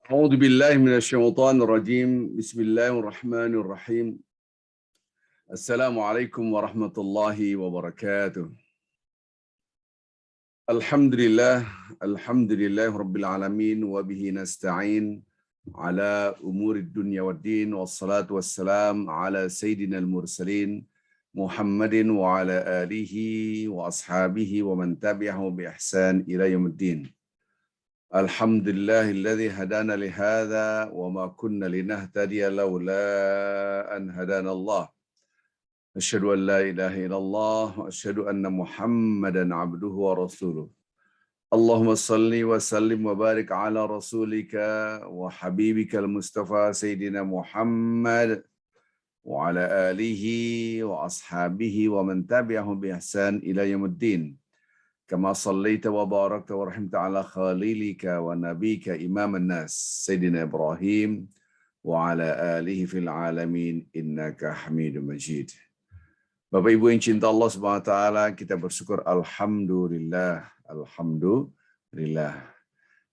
أعوذ بالله من الشيطان الرجيم. بسم الله الرحمن الرحيم. السلام عليكم ورحمة الله وبركاته. الحمد لله رب العالمين وبه نستعين على أمور الدنيا والدين، والصلاة والسلام على سيدنا المرسلين محمد وعلى آله وأصحابه ومن تبعه بإحسان إلى يوم الدين. الحمد لله الذي هدانا لهذا وما كنا لنهتدي لولا أن هدانا الله. أشهد أن لا إله إلا الله وأشهد أن محمدا عبده ورسوله. اللهم صل وسلم وبارك على رسولك وحبيبك المصطفى سيدنا محمد وعلى آله وأصحابه ومن تبعهم بإحسان إلى يوم الدين. كما صليت وباركت ورحمت على خليلك ونبيك إمام الناس سيدنا إبراهيم وعلى آله في العالمين إنك حميد مجيد. Bapak Ibu yang cinta Allah Subhanahu wa taala, kita bersyukur alhamdulillah.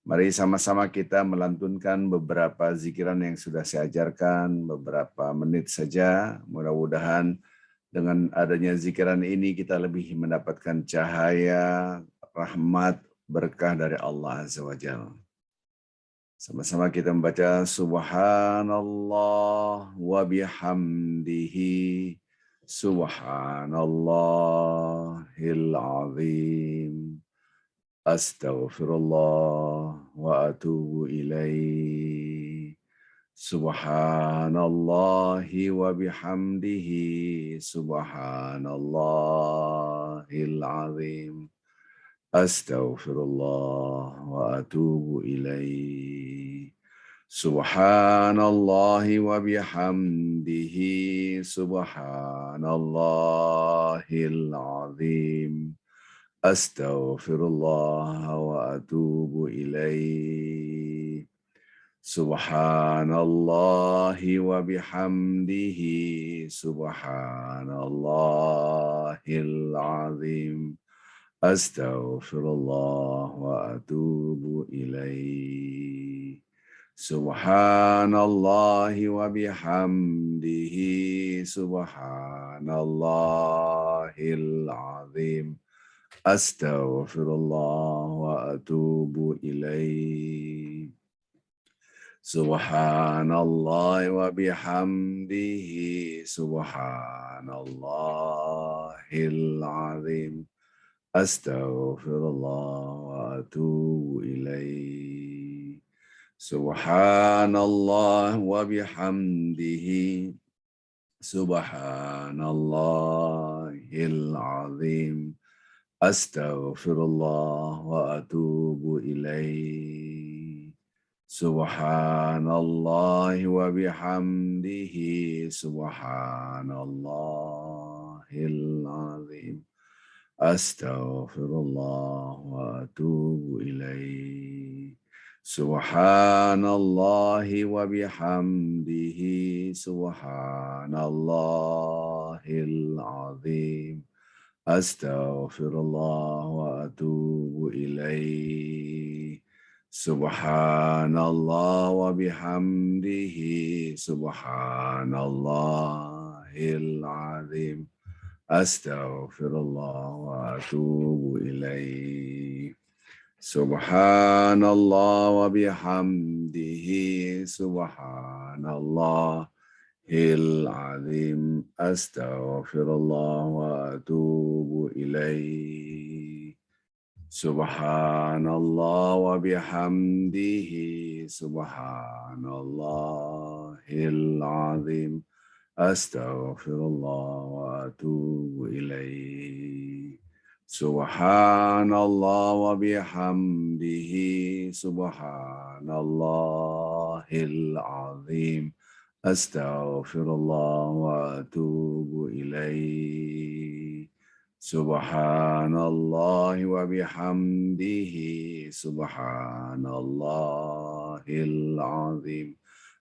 Mari sama-sama kita melantunkan beberapa zikiran yang sudah saya ajarkan beberapa menit saja. Mudah-mudahan dengan adanya zikiran ini kita lebih mendapatkan cahaya, rahmat, berkah dari Allah Azza wa Jalla. Sama-sama kita membaca Subhanallah wa bihamdihi Subhanallahil azim. Astaghfirullah wa atubu ilaih. Subhanallahi wa bihamdihi Subhanallahil azim. Astaghfirullah wa atubu ilaih. Subhanallahi wa bihamdihi Subhanallahil azim. Astaghfirullah wa atubu ilaih. Subhanallahi wa bihamdihi Subhanallahil azim. Astaghfirullah wa atubu ilaih. Subhanallahi wa bihamdihi Subhanallahil azim. Astaghfirullah wa atubu ilaih. Subhanallah wa bihamdihi Subhanallahil azim. Astaghfirullah wa atubu ilaih. Subhanallah wa bihamdihi Subhanallahil azim. Astaghfirullah wa atubu ilaih. Subhanallah wa bihamdihi Subhanallahil azim. Astaghfirullah wa atubu ilaih. Subhanallah wa bihamdihi Subhanallahil azim. Astaghfirullah wa atubu ilaih. Subhanallah wa bihamdihi Subhanallahil azim. Astaghfirullah wa atubu ilaih. Subhanallah wa bihamdihi Subhanallahil azim. Astaghfirullah wa atubu ilaih. Subhanallah wa bihamdihi Subhanallahil azim. Astaghfirullah wa atubu ilaih. Subhanallah wa bihamdihi Subhanallahil azim. Astaghfirullah wa atubu ilaih. Subhanallah wa bihamdihi Subhanallahil azim.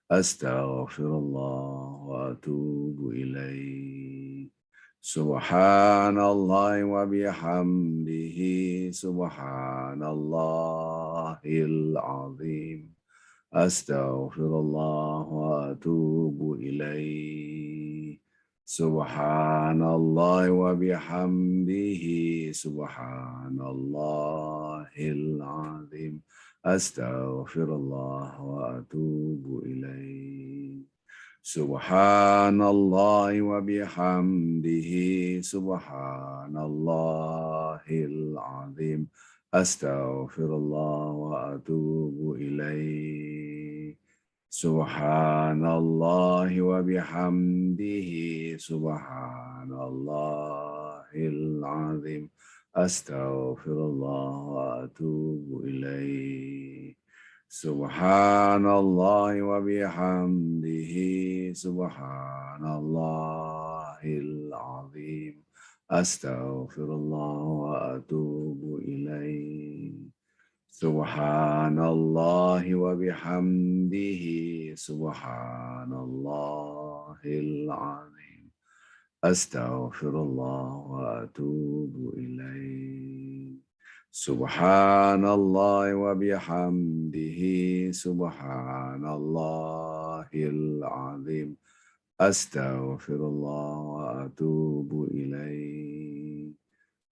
Astaghfirullah wa atubu ilaih. Subhanallah wa bihamdihi Subhanallahil azim. Astaghfirullah wa atubu ilaih. Subhanallah wa bihamdihi. Subhanallahil azim. Astaghfirullah wa atubu ilaih. Subhanallah wa bihamdihi. Subhanallahil azim. Astaghfirullah wa atubu ilaih. Subhanallah wa bihamdihi. Subhanallahil azim. Astaghfirullah wa atubu ilaih. Subhanallah wa bihamdihi. Subhanallahil azim. Astaghfirullah wa atubu ilaih. Subhanallah wa bihamdihi. Subhanallahil azim. Astaghfirullah wa atubu ilaih. Subhanallah wa bihamdihi. Subhanallahil azim. Astaghfirullah wa atubu ilaih.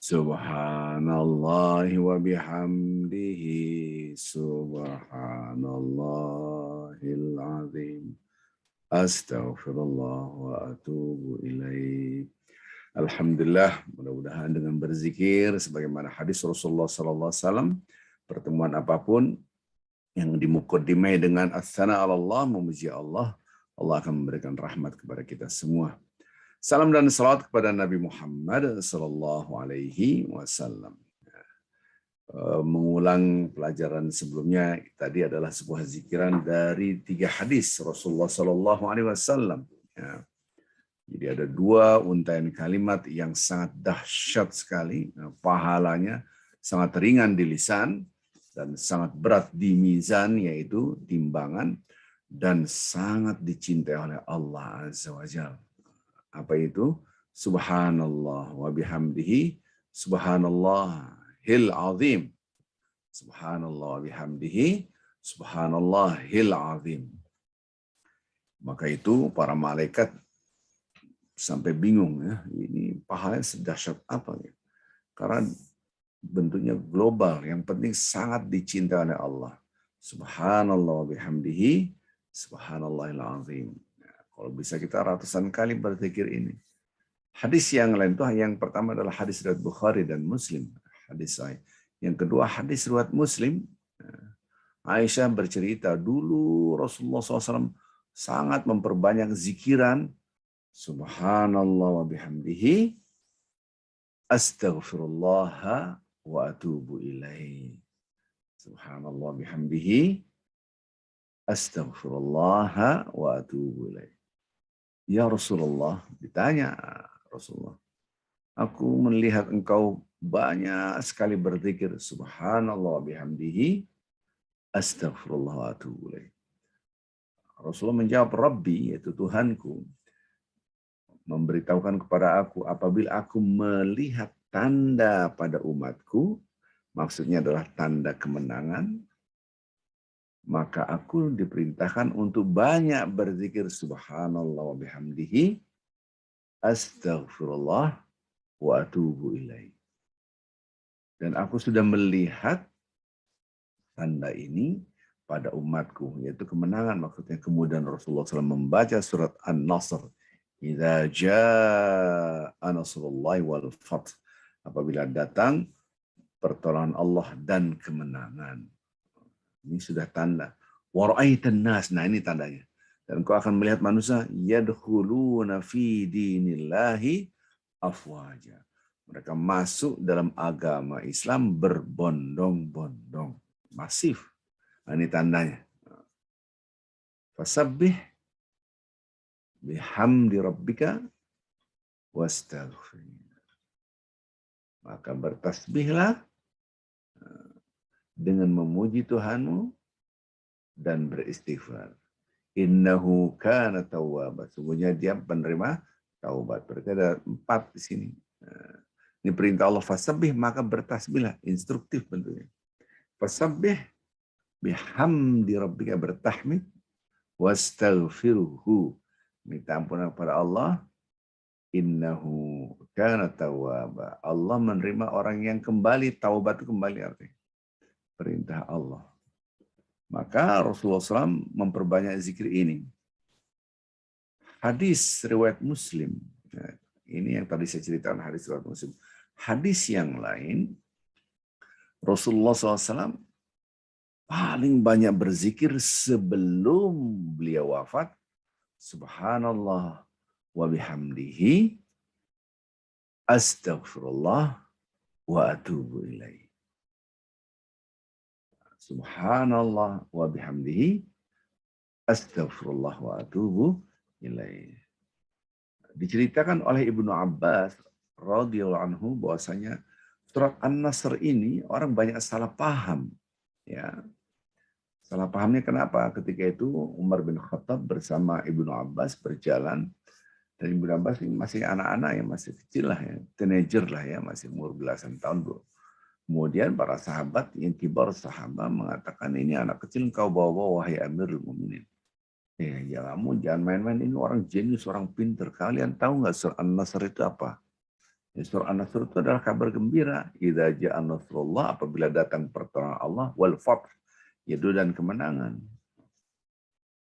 Subhanallah wa bihamdihi. Subhanallahil azim. Astaghfirullah wa atubu ilaih. Alhamdulillah, mudah-mudahan dengan berzikir sebagaimana hadis Rasulullah SAW, pertemuan apapun yang dimukaddimai dengan as-sana 'ala Allah, memuji Allah, Allah akan memberikan rahmat kepada kita semua. Salam dan salawat kepada Nabi Muhammad sallallahu alaihi wasallam. Mengulang pelajaran sebelumnya tadi adalah sebuah zikiran dari 3 hadis Rasulullah sallallahu alaihi wasallam. Jadi ada 2 untaian kalimat yang sangat dahsyat sekali, pahalanya sangat ringan di lisan dan sangat berat di mizan, yaitu timbangan, dan sangat dicintai oleh Allah Azza wa Jalla. Apa itu? Subhanallah wa bihamdihi. Subhanallahil azim. Subhanallah wa bihamdihi. Subhanallahil azim. Maka itu para malaikat sampai bingung, ya, ini pahalanya sedahsyat apa ya? Karena bentuknya global, yang penting sangat dicintai oleh Allah. Subhanallah wa bihamdihi. Subhanallahil azim. Kalau bisa kita ratusan kali berzikir ini. Hadis yang lain itu, yang pertama adalah hadis riwayat Bukhari dan Muslim. Hadis sahih. Yang kedua hadis riwayat Muslim. Aisyah bercerita dulu Rasulullah SAW sangat memperbanyak zikiran. Subhanallah wa bihamdihi. Astaghfirullah wa atubu ilaih. Subhanallah wa bihamdihi. Astaghfirullah wa atubu ilaih. Ya Rasulullah, ditanya Rasulullah, aku melihat engkau banyak sekali berzikir subhanallah bihamdihi, astaghfirullah wa atubu ilaih. Rasulullah menjawab, Rabbi, yaitu Tuhanku, memberitahukan kepada aku apabila aku melihat tanda pada umatku, maksudnya adalah tanda kemenangan, maka aku diperintahkan untuk banyak berzikir subhanallah wa bihamdihi, astaghfirullah wa atubu ilaih. Dan aku sudah melihat tanda ini pada umatku, yaitu kemenangan maksudnya. Kemudian Rasulullah SAW membaca surat An-Nasr. Idza jaa nasrullahi wal fath. Apabila datang pertolongan Allah dan kemenangan. Ini sudah tanda. Wa ra'aitan nas. Nah, ini tandanya. Dan kau akan melihat manusia yadkhuluna fi dinillahi afwaja. Mereka masuk dalam agama Islam berbondong-bondong. Masif. Nah, ini tandanya. Fasabbih bihamdi rabbika wastaghfir. Maka bertasbihlah dengan memuji Tuhanmu dan beristighfar. Innahu kana tawwaba. Sungguhnya dia penerima taubat. Berarti ada 4 di sini. Ini perintah Allah, fasabbih, maka bertasbihlah. Instruktif bentuknya. Fasabbih bihamdi rabbika, bertahmid, wastaghfiruhu, minta ampunan kepada Allah, innahu kana tawwaba. Allah menerima orang yang kembali, taubat itu kembali artinya perintah Allah. Maka Rasulullah SAW memperbanyak zikir ini. Hadis riwayat Muslim. Nah, ini yang tadi saya ceritakan, hadis riwayat Muslim. Hadis yang lain, Rasulullah SAW paling banyak berzikir sebelum beliau wafat. Subhanallah wa bihamdihi, astaghfirullah wa atubu ilaih. Subhanallah wa bihamdihi, astaghfirullah wa atubu ilaih. Diceritakan oleh Ibnu Abbas radhiyallahu anhu bahwasanya surat An-Nasr ini orang banyak salah paham. Ya, salah pahamnya kenapa? Ketika itu Umar bin Khattab bersama Ibnu Abbas berjalan, dan Ibnu Abbas ini masih anak-anak ya, masih kecil lah ya, teenager lah ya, masih umur belasan tahun, bro. Kemudian para sahabat yang kibar sahabat mengatakan, ini anak kecil engkau bawa-bawa wahai Amirul Mukminin. Ya kamu jangan main-main, ini orang jenius, orang pinter. Kalian tahu nggak surah An-Nasr itu apa? Ya, surah An-Nasr itu adalah kabar gembira. Idza ja'a nasrullah, apabila datang pertolongan Allah, wal fath, yaitu dan kemenangan.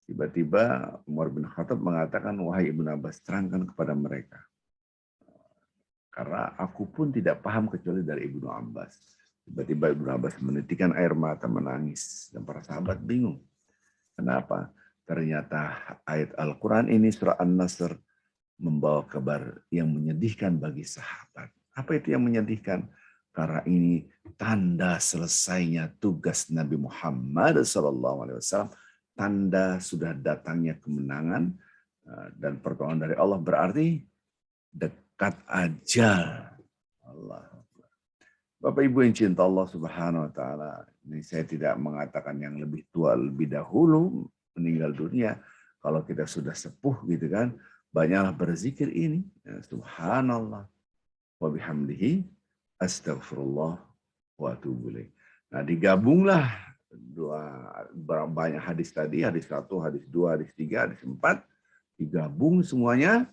Tiba-tiba Umar bin Khattab mengatakan, wahai Ibnu Abbas, terangkan kepada mereka. Karena aku pun tidak paham kecuali dari Ibnu Abbas. Tiba-tiba Ibnu Abbas menitikkan air mata, menangis. Dan para sahabat bingung. Kenapa? Ternyata ayat Al-Quran ini, surah An-Nasr, membawa kabar yang menyedihkan bagi sahabat. Apa itu yang menyedihkan? Karena ini tanda selesainya tugas Nabi Muhammad SAW. Tanda sudah datangnya kemenangan dan pertolongan dari Allah, berarti dekat ajal. Allah. Bapak Ibu yang cinta Allah Subhanahu wa taala, ini saya tidak mengatakan yang lebih tua lebih dahulu meninggal dunia. Kalau kita sudah sepuh gitu kan, banyaklah berzikir ini. Subhanallah wa bihamdihi, astaghfirullah wa atubu ilaih. Nah, digabunglah banyak hadis tadi, hadis 1, hadis 2, hadis 3, hadis 4, digabung semuanya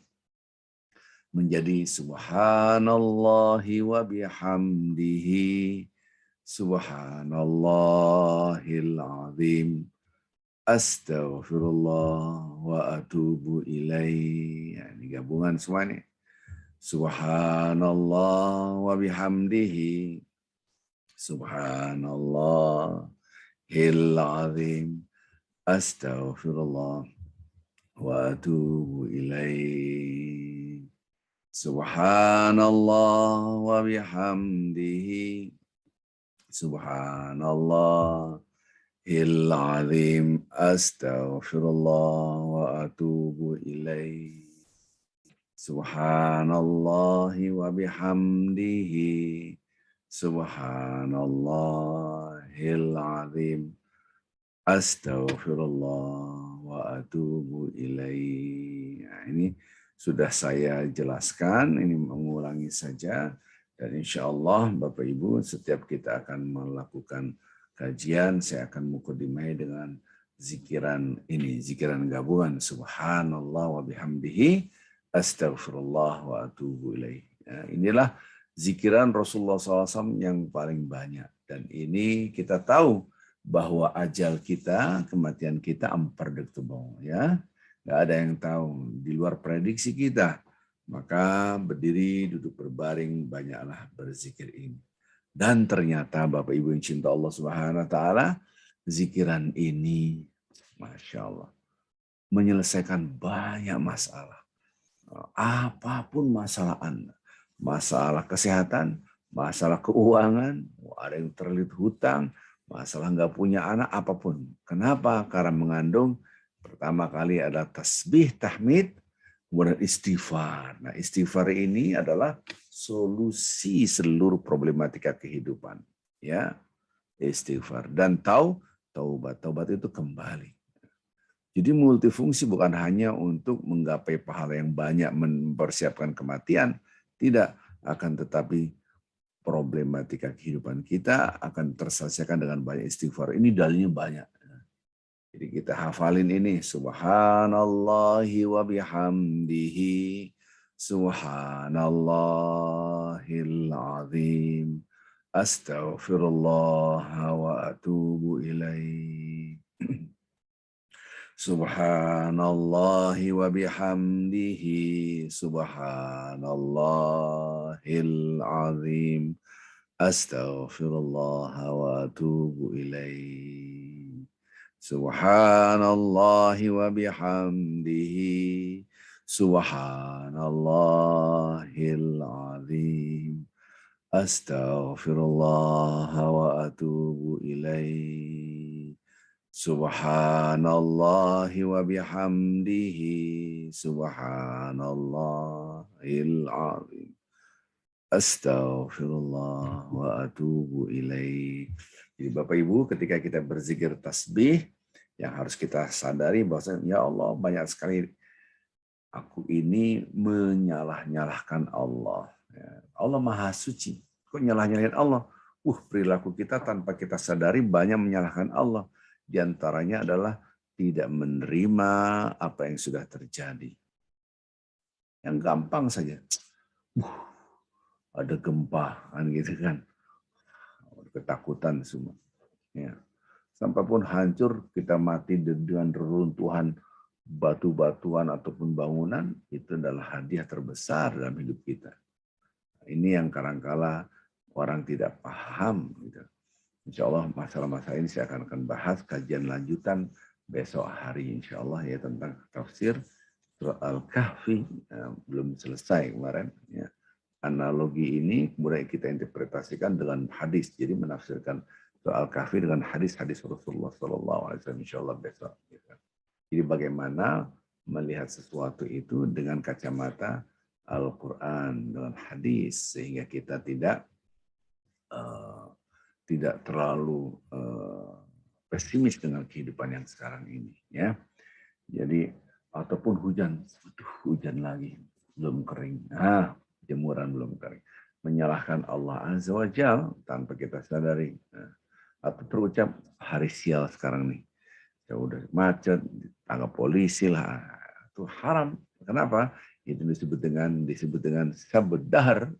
menjadi subhanallahi wa bihamdihi, subhanallahil azim, astaghfirullah wa atubu ilaih. Ini gabungan semuanya. Subhanallah wa bihamdihi, subhanallah hil azim, astaghfirullah wa atubu ilaih. Subhanallah wa bihamdihi, subhanallah hil azim, astaghfirullah wa atubu ilaih. Subhanallah wa bihamdihi, subhanallahil azim, astaghfirullah wa atubu ilaih. Nah, ini sudah saya jelaskan, ini mengulangi saja. Dan insya Allah Bapak Ibu, setiap kita akan melakukan kajian, saya akan mukadimah dengan zikiran ini, zikiran gabungan, subhanallah wa bihamdihi, astaghfirullah wa atubu ilaih. Nah, inilah zikiran Rasulullah SAW yang paling banyak. Dan ini kita tahu bahwa ajal kita, kematian kita unpredictable, ya. Nggak ada yang tahu, di luar prediksi kita. Maka berdiri, duduk berbaring, banyaklah berzikir ini. Dan ternyata Bapak Ibu yang cinta Allah Subhanahu wa taala, zikiran ini Masya Allah menyelesaikan banyak masalah. Apapun masalah Anda, masalah kesehatan, masalah keuangan, ada yang terlilit hutang, masalah nggak punya anak, apapun. Kenapa? Karena mengandung pertama kali ada tasbih, tahmid, kemudian istighfar. Nah, istighfar ini adalah solusi seluruh problematika kehidupan. Ya, istighfar. Dan taubat. Taubat itu kembali. Jadi multifungsi, bukan hanya untuk menggapai pahala yang banyak, mempersiapkan kematian, tidak, akan tetapi problematika kehidupan kita akan terselesaikan dengan banyak istighfar. Ini dalilnya banyak. Jadi kita hafalin ini. Subhanallahi wa bihamdihi. Subhanallahil azim. Astaghfirullah wa atubu ilaih. Subhanallahi wa bihamdihi. Subhanallahil azim. Astaghfirullah wa atubu ilaih. Subhanallahi wa bihamdihi. Subhanallahil azim. Astaghfirullah wa atubu ilaih. Subhanallahi wa bihamdihi. Subhanallahil azim. Astaghfirullah wa atubu ilaih. Jadi Bapak Ibu, ketika kita berzikir tasbih, yang harus kita sadari bahwa ya Allah, banyak sekali aku ini menyalah-nyalahkan Allah. Allah Maha Suci. Kok nyalah-nyalahin Allah? Perilaku kita tanpa kita sadari banyak menyalahkan Allah. Di antaranya adalah tidak menerima apa yang sudah terjadi. Yang gampang saja. Ada gempa, kan gitu kan. Ketakutan semua. Ya. Sampai pun hancur, kita mati dengan reruntuhan batu-batuan ataupun bangunan, itu adalah hadiah terbesar dalam hidup kita. Ini yang kadang-kala orang tidak paham. Gitu. Insya Allah masalah-masalah ini saya akan bahas kajian lanjutan besok hari insya Allah ya tentang tafsir surah Al-Kahfi. Belum selesai kemarin. Ya. Analogi ini kemudian kita interpretasikan dengan hadis. Jadi menafsirkan surah Al-Kahfi dengan hadis-hadis Rasulullah SAW insya Allah besok. Jadi bagaimana melihat sesuatu itu dengan kacamata Al-Quran, dengan hadis. Sehingga kita tidak terlalu pesimis dengan kehidupan yang sekarang ini. Ya. Jadi, ataupun hujan lagi, belum kering. Jemuran belum kering. Menyalahkan Allah Azza wa Jalla tanpa kita sadari. Atau terucap hari sial sekarang nih. Ya udah macet, tangkap polisi lah. Itu haram. Kenapa? Itu disebut dengan sabdahar.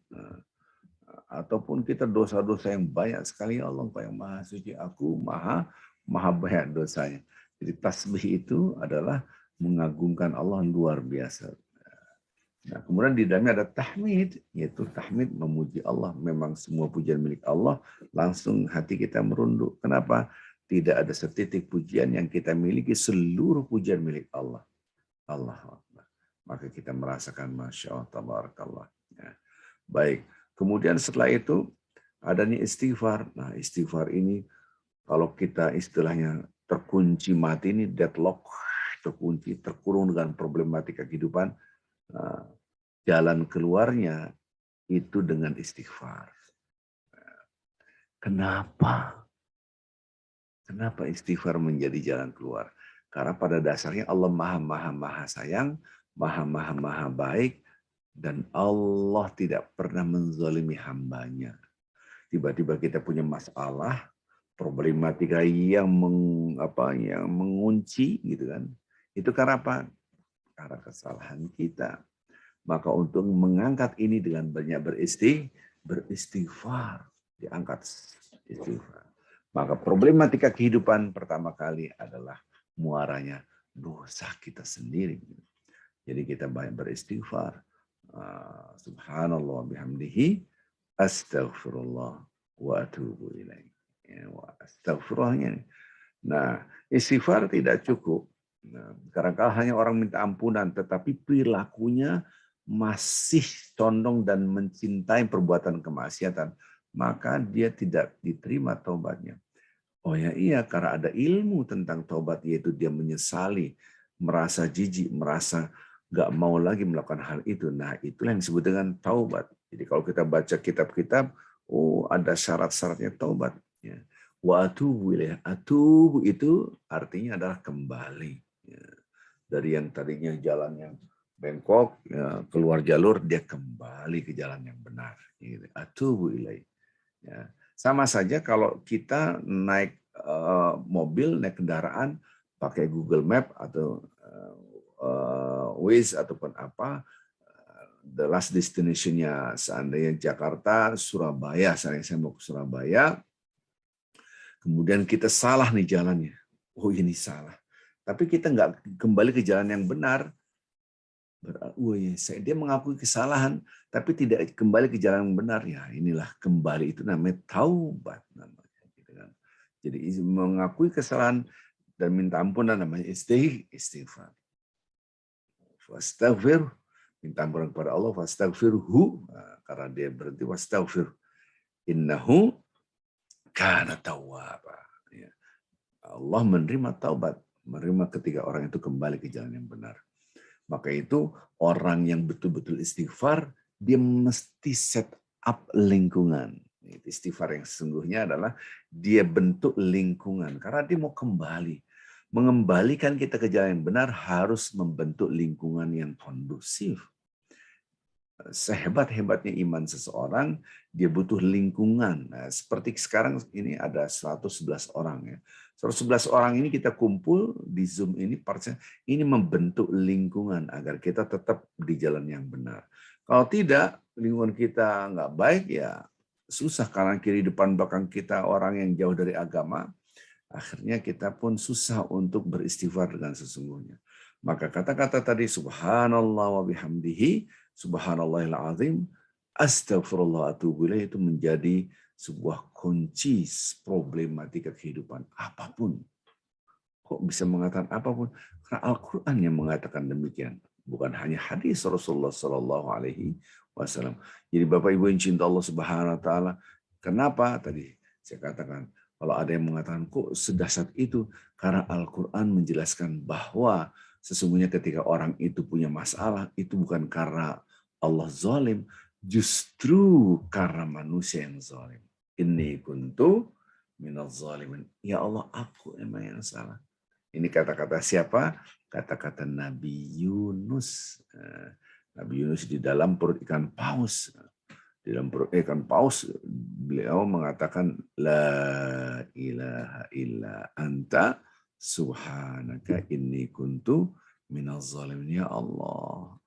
Ataupun kita dosa-dosa yang banyak sekali. Allah yang Maha Suci. Aku maha banyak dosanya. Jadi tasbih itu adalah mengagungkan Allah luar biasa. Nah, kemudian di dalamnya ada tahmid, yaitu tahmid memuji Allah. Memang semua pujian milik Allah, langsung hati kita merunduk. Kenapa? Tidak ada setitik pujian yang kita miliki, seluruh pujian milik Allah. Allah. Maka kita merasakan Masya Allah, Tabarakallah. Ya. Baik, kemudian setelah itu ada nih istighfar. Nah, istighfar ini kalau kita istilahnya terkunci mati ini, deadlock, terkunci, terkurung dengan problematika kehidupan, jalan keluarnya itu dengan istighfar. Kenapa? Kenapa istighfar menjadi jalan keluar? Karena pada dasarnya Allah maha sayang, maha baik, dan Allah tidak pernah menzalimi hambanya. Tiba-tiba kita punya masalah, problematika yang mengunci, gitu kan? Itu karena apa? Karena kesalahan kita. Maka untuk mengangkat ini dengan banyak beristighfar, diangkat istighfar. Maka problematika kehidupan pertama kali adalah muaranya dosa kita sendiri. Jadi kita banyak beristighfar. Subhanallah bihamdihi, astaghfirullah wa atubu ilaih. Astaghfirullahnya. Nah, istighfar tidak cukup. Nah, kadang-kadang hanya orang minta ampunan, tetapi perilakunya masih condong dan mencintai perbuatan kemaksiatan, maka dia tidak diterima taubatnya. Oh ya iya, karena ada ilmu tentang taubat, yaitu dia menyesali, merasa jijik, merasa nggak mau lagi melakukan hal itu. Nah, itulah yang disebut dengan taubat. Jadi kalau kita baca kitab-kitab, ada syarat-syaratnya taubat. Ya. Wa atubu ilaih. Atubu itu artinya adalah kembali. Ya. Dari yang tadinya jalan yang bengkok, ya, keluar jalur, dia kembali ke jalan yang benar. Atubu ilaih. Ya. Sama saja kalau kita naik mobil, naik kendaraan, pakai Google Map atau Waze ataupun apa, the last destination-nya seandainya Jakarta, Surabaya, seandainya saya mau ke Surabaya, kemudian kita salah nih jalannya. Oh ini salah. Tapi kita nggak kembali ke jalan yang benar. Dia mengakui kesalahan, tapi tidak kembali ke jalan yang benar. Ya inilah kembali, itu namanya taubat. Namanya, gitu kan. Jadi mengakui kesalahan dan minta ampunan namanya istighfar. Wastaghfir, minta ampunan kepada Allah, wastaghfirhu, karena dia berhenti wastaghfir. Innahu kana tawwaba. Ya. Allah menerima taubat, menerima ketika orang itu kembali ke jalan yang benar. Maka itu orang yang betul-betul istighfar, dia mesti set up lingkungan. Istighfar yang sesungguhnya adalah dia bentuk lingkungan, karena dia mau kembali. Mengembalikan kita ke jalan yang benar harus membentuk lingkungan yang kondusif. Sehebat-hebatnya iman seseorang, dia butuh lingkungan. Nah, seperti sekarang ini ada 111 orang ya. 111 orang ini kita kumpul di Zoom ini, ini membentuk lingkungan agar kita tetap di jalan yang benar. Kalau tidak, lingkungan kita nggak baik, ya susah, kanan kiri depan belakang kita orang yang jauh dari agama, akhirnya kita pun susah untuk beristighfar dengan sesungguhnya. Maka kata-kata tadi subhanallah wa bihamdihi, subhanallahil azim, astagfirullah atubu ilaih, itu menjadi sebuah kunci problematika kehidupan apapun. Kok bisa mengatakan apapun? Karena Al-Quran yang mengatakan demikian, bukan hanya hadis Rasulullah Sallallahu Alaihi Wasallam. Jadi Bapak Ibu yang cinta Allah Subhanahu Wa Taala, kenapa tadi saya katakan kalau ada yang mengatakan kok sedahsyat itu, karena Al-Quran menjelaskan bahwa sesungguhnya ketika orang itu punya masalah, itu bukan karena Allah zalim, justru karena manusia yang zalim. Inni kuntu minaz zalimin. Ya Allah, aku emang yang salah. Ini kata-kata siapa? Kata-kata Nabi Yunus. Nabi Yunus di dalam perut ikan paus. Di dalam perut ikan paus, beliau mengatakan, La ilaha illa anta subhanaka inni kuntu minaz zalimin. Ya Allah,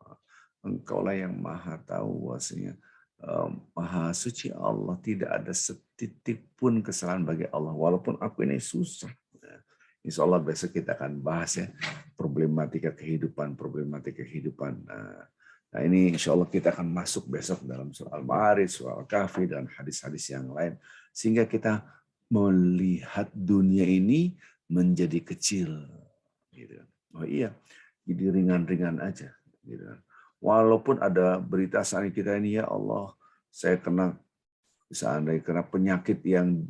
Engkaulah yang maha tahu bahwasanya maha suci Allah, tidak ada setitik pun kesalahan bagi Allah, walaupun aku ini susah. Insya Allah besok kita akan bahas ya problematika kehidupan. Nah ini insya Allah kita akan masuk besok dalam surah Al-Ma'arij, surah Al-Kahfi, dan hadis-hadis yang lain. Sehingga kita melihat dunia ini menjadi kecil. Gitu. Oh iya, jadi ringan-ringan aja. Gitu. Walaupun ada berita saat kita ini, ya Allah, saya seandainya kena penyakit yang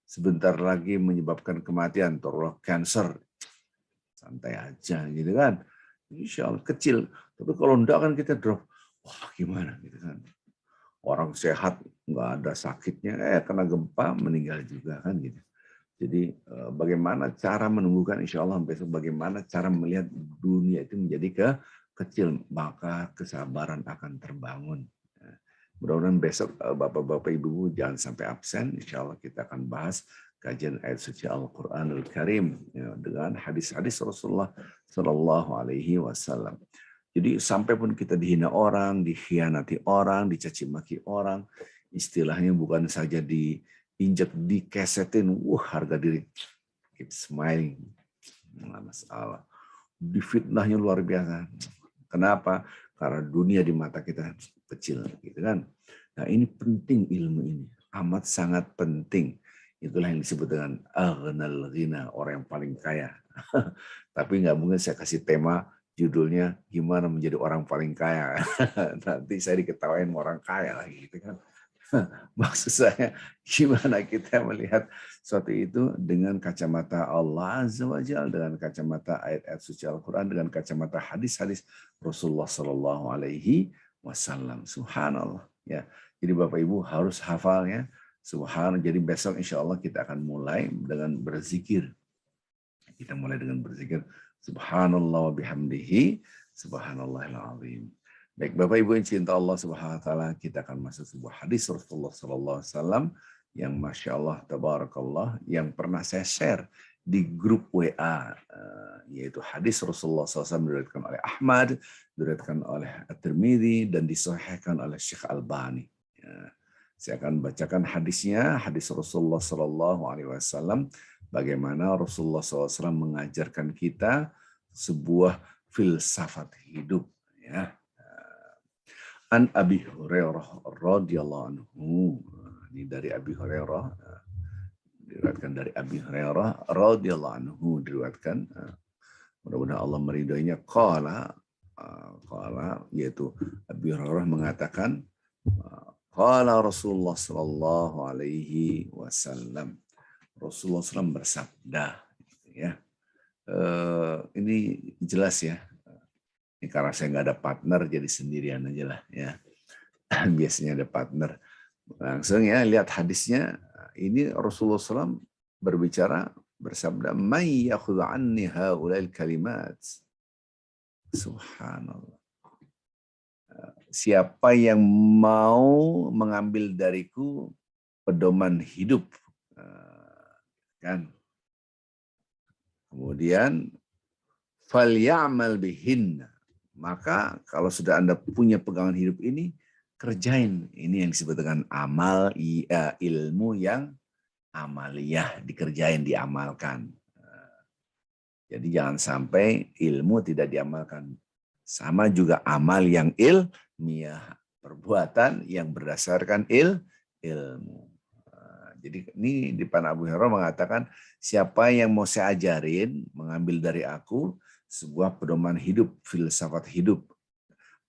sebentar lagi menyebabkan kematian, taruhlah cancer, santai aja gitu kan, insya Allah kecil. Tapi kalau enggak kan kita drop, wah gimana gitu kan, orang sehat nggak ada sakitnya, kena gempa meninggal juga kan gitu. Jadi bagaimana cara menumbuhkan, insya Allah besok bagaimana cara melihat dunia itu menjadi kecil, maka kesabaran akan terbangun. Mudah-mudahan besok Bapak-Bapak Ibu jangan sampai absen. Insya Allah kita akan bahas kajian ayat suci Al-Quranul Karim dengan hadis-hadis Rasulullah Sallallahu Alaihi Wasallam. Jadi sampai pun kita dihina orang, dikhianati orang, dicaci maki orang, istilahnya bukan saja diinjak, dikesetin, harga diri, keep smiling, nggak masalah. Difitnahnya luar biasa. Kenapa? Karena dunia di mata kita kecil, gitu kan. Nah ini penting, ilmu ini amat sangat penting. Itulah yang disebut dengan aghnal ghina, orang yang paling kaya. Tapi nggak mungkin saya kasih tema judulnya gimana menjadi orang paling kaya. Nanti saya diketawain orang kaya lagi, gitu kan. Maksud saya gimana kita melihat sesuatu itu dengan kacamata Allah Azza wa Jalla, dengan kacamata ayat-ayat suci Al-Quran, dengan kacamata hadis-hadis Rasulullah Sallallahu Alaihi Wasallam. Subhanallah ya. Jadi Bapak Ibu harus hafalnya. Subhanallah. Jadi besok insya Allah kita akan mulai dengan berzikir. Kita mulai dengan berzikir Subhanallah wa bihamdihi, Subhanallahil azim. Baik, Bapak Ibu yang cinta Allah Subhanahu wa taala, kita akan masuk sebuah hadis Rasulullah sallallahu alaihi wasallam yang Masya Allah, tabarakallah, yang pernah saya share di grup WA, yaitu hadis Rasulullah SAW diriwayatkan oleh Ahmad, diriwayatkan oleh At-Tirmidzi, dan disahihkan oleh Syekh Albani. Ya, saya akan bacakan hadisnya, hadis Rasulullah Sallallahu Alaihi Wasallam, bagaimana Rasulullah SAW mengajarkan kita sebuah filsafat hidup. Ya. An Abi Hurairah radhiyallahu anhu. Ini dari Abi Hurairah, diriwayatkan dari Abi Hurairah radhiyallahu anhu, diriwayatkan, mudah-mudahan Allah meridhoinya, qala yaitu Abi Hurairah mengatakan, qala Rasulullah sallallahu alaihi wasallam, Rasulullah SAW bersabda, ya. Ini jelas ya. Ini karena saya nggak ada partner, jadi sendirian aja lah ya. Biasanya ada partner. Langsung ya, lihat hadisnya. Ini Rasulullah SAW berbicara, bersabda, "May yakhudhu anni haula'il kalimat." Subhanallah. Siapa yang mau mengambil dariku pedoman hidup, kan? Kemudian falyamal bihinna. Maka kalau sudah Anda punya pegangan hidup ini, kerjain. Ini yang disebut dengan amal, ilmu yang amaliyah, dikerjain, diamalkan. Jadi jangan sampai ilmu tidak diamalkan. Sama juga amal yang ilmiah, perbuatan yang berdasarkan ilmu. Jadi ini di depan Abu Hurairah mengatakan, siapa yang mau saya ajarin, mengambil dari aku sebuah pedoman hidup, filsafat hidup,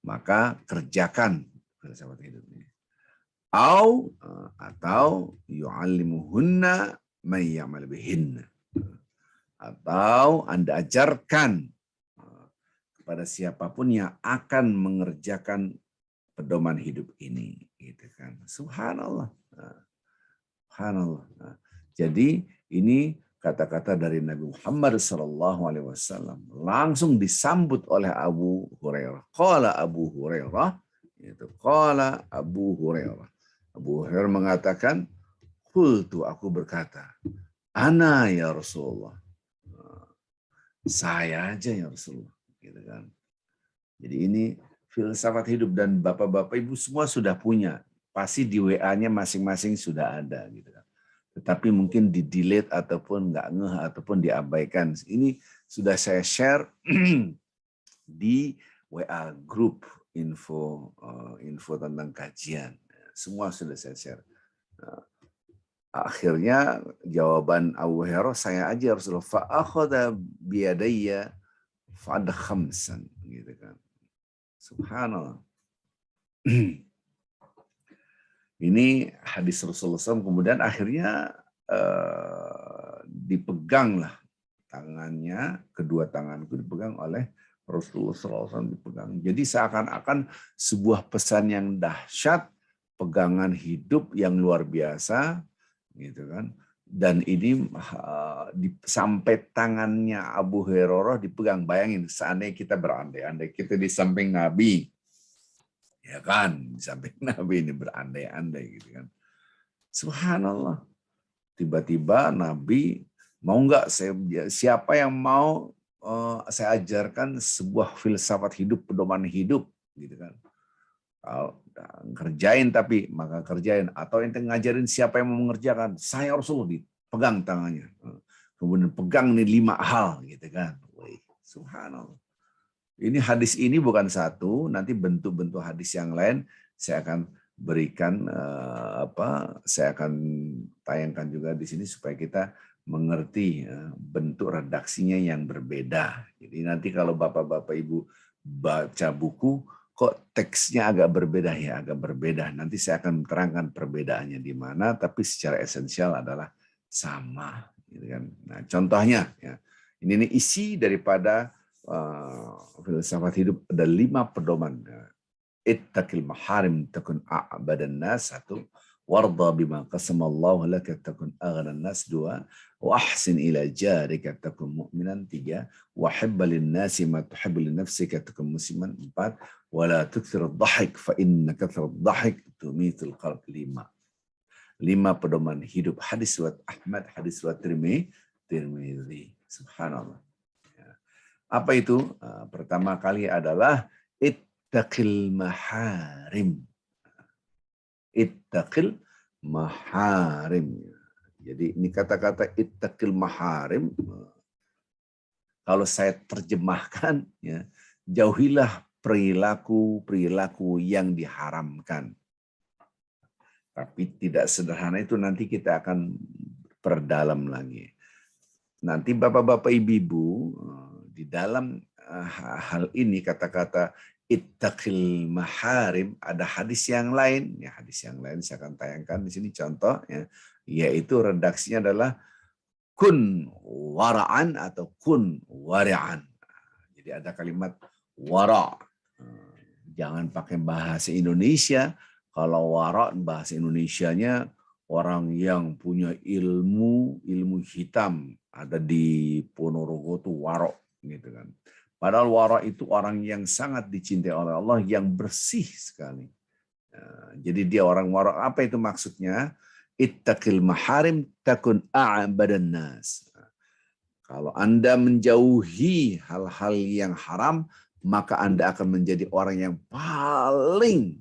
maka kerjakan filsafat hidup ini. Atau yu'allimuhunna may ya'mal bihinna. Atau Anda ajarkan kepada siapapun yang akan mengerjakan pedoman hidup ini, gitu kan. Subhanallah. Subhanallah. Jadi ini kata-kata dari Nabi Muhammad SAW langsung disambut oleh Abu Hurairah. Qala Abu Hurairah, itu qala Abu Hurairah. Abu Hurairah mengatakan, qultu, aku berkata, ana ya Rasulullah. Saya aja ya Rasulullah, gitu kan. Jadi ini filsafat hidup, dan Bapak-bapak Ibu semua sudah punya. Pasti di WA-nya masing-masing sudah ada, gitu kan. Tetapi mungkin di-delete ataupun nggak ngeh ataupun diabaikan. Ini sudah saya share di WA group info tentang kajian. Semua sudah saya share. Akhirnya jawaban Abu Hurairah, saya aja Rasulullah, fa akhadha bi yadayya fa'ad khamsan, gitu kan. Subhanallah. Ini hadis Rasulullah SAW, kemudian akhirnya dipeganglah tangannya, kedua tanganku dipegang oleh Rasulullah SAW, dipegang. Jadi seakan-akan sebuah pesan yang dahsyat, pegangan hidup yang luar biasa, gitu kan. Dan ini sampai tangannya Abu Hurairah dipegang. Bayangin, seandainya kita berandai-andai, kita di samping Nabi, ya kan, di samping Nabi ini berandai-andai, gitu kan. Subhanallah. Tiba-tiba Nabi, mau nggak siapa yang mau saya ajarkan sebuah filsafat hidup, pedoman hidup, gitu kan. Kalau kerjain, tapi maka kerjain. Atau ente ngajarin siapa yang mau mengerjakan, saya Rasulullah, dipegang tangannya. Kemudian pegang nih 5 hal, gitu kan. Wih, subhanallah. Ini hadis ini bukan satu, nanti bentuk-bentuk hadis yang lain saya akan berikan, saya akan tayangkan juga di sini supaya kita mengerti bentuk redaksinya yang berbeda. Jadi nanti kalau Bapak-bapak Ibu baca buku, kok teksnya agak berbeda, ya agak berbeda. Nanti saya akan terangkan perbedaannya di mana, tapi secara esensial adalah sama, gitu kan. Nah, contohnya ya, ini isi daripada filsafat hidup, ada 5 pedoman. Ittaqil maharim takun a'badan nas, 1, warda bima qasamallahu laka takun aghnan nas 2, wa ahsin ila jarika takun mu'minan 3, wa hibba lin-nasi ma tuhibbu li nafsika takun musliman 4, wa la tukthir ad-dhahik fa inna kathrat ad-dhahik tumitul qalb 5. 5 pedoman hidup. Hadis riwayat Ahmad, hadis riwayat Tirmidzi. Subhanallah. Apa itu? Pertama kali adalah ittaqil maharim. Ittaqil maharim. Jadi ini kata-kata ittaqil maharim, kalau saya terjemahkan, ya, jauhilah perilaku yang diharamkan. Tapi tidak sederhana itu, nanti kita akan perdalam lagi. Nanti bapak-bapak ibu-ibu, di dalam hal ini kata-kata ittaqil maharim ada hadis yang lain. Ya, hadis yang lain saya akan tayangkan di sini contoh, ya, yaitu redaksinya adalah kun wara'an atau kun wari'an. Jadi ada kalimat wara'. Jangan pakai bahasa Indonesia. Kalau wara' bahasa Indonesianya orang yang punya ilmu hitam. Ada di Ponorogo tuh wara' gitu kan. Padahal wara' itu orang yang sangat dicintai oleh Allah, yang bersih sekali. Jadi dia orang wara'. Apa itu maksudnya? Ittaqil maharim takun a'badan nas. Kalau Anda menjauhi hal-hal yang haram, maka Anda akan menjadi orang yang paling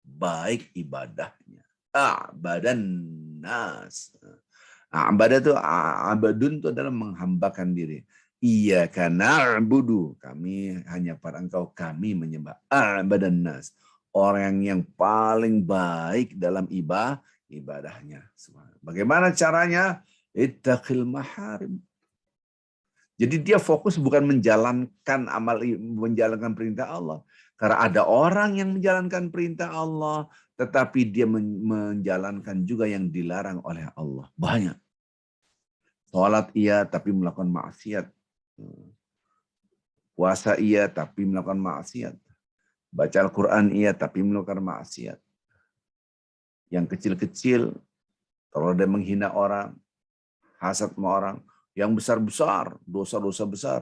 baik ibadahnya. A'badan nas. Abadah itu, abadun itu adalah menghambakan diri. Iyyaka na'budu, kami hanya pada Engkau kami menyembah. A'badan nas, orang yang paling baik dalam ibadahnya. Bagaimana caranya? Ittaqil maharim. Jadi dia fokus bukan menjalankan perintah Allah. Karena ada orang yang menjalankan perintah Allah, tetapi dia menjalankan juga yang dilarang oleh Allah. Banyak. Sholat iya, tapi melakukan maksiat. Puasa iya, tapi melakukan maksiat. Baca Al-Quran iya, tapi melakukan maksiat. Yang kecil-kecil, kalau dia menghina orang, hasad sama orang. Yang besar-besar, dosa-dosa besar.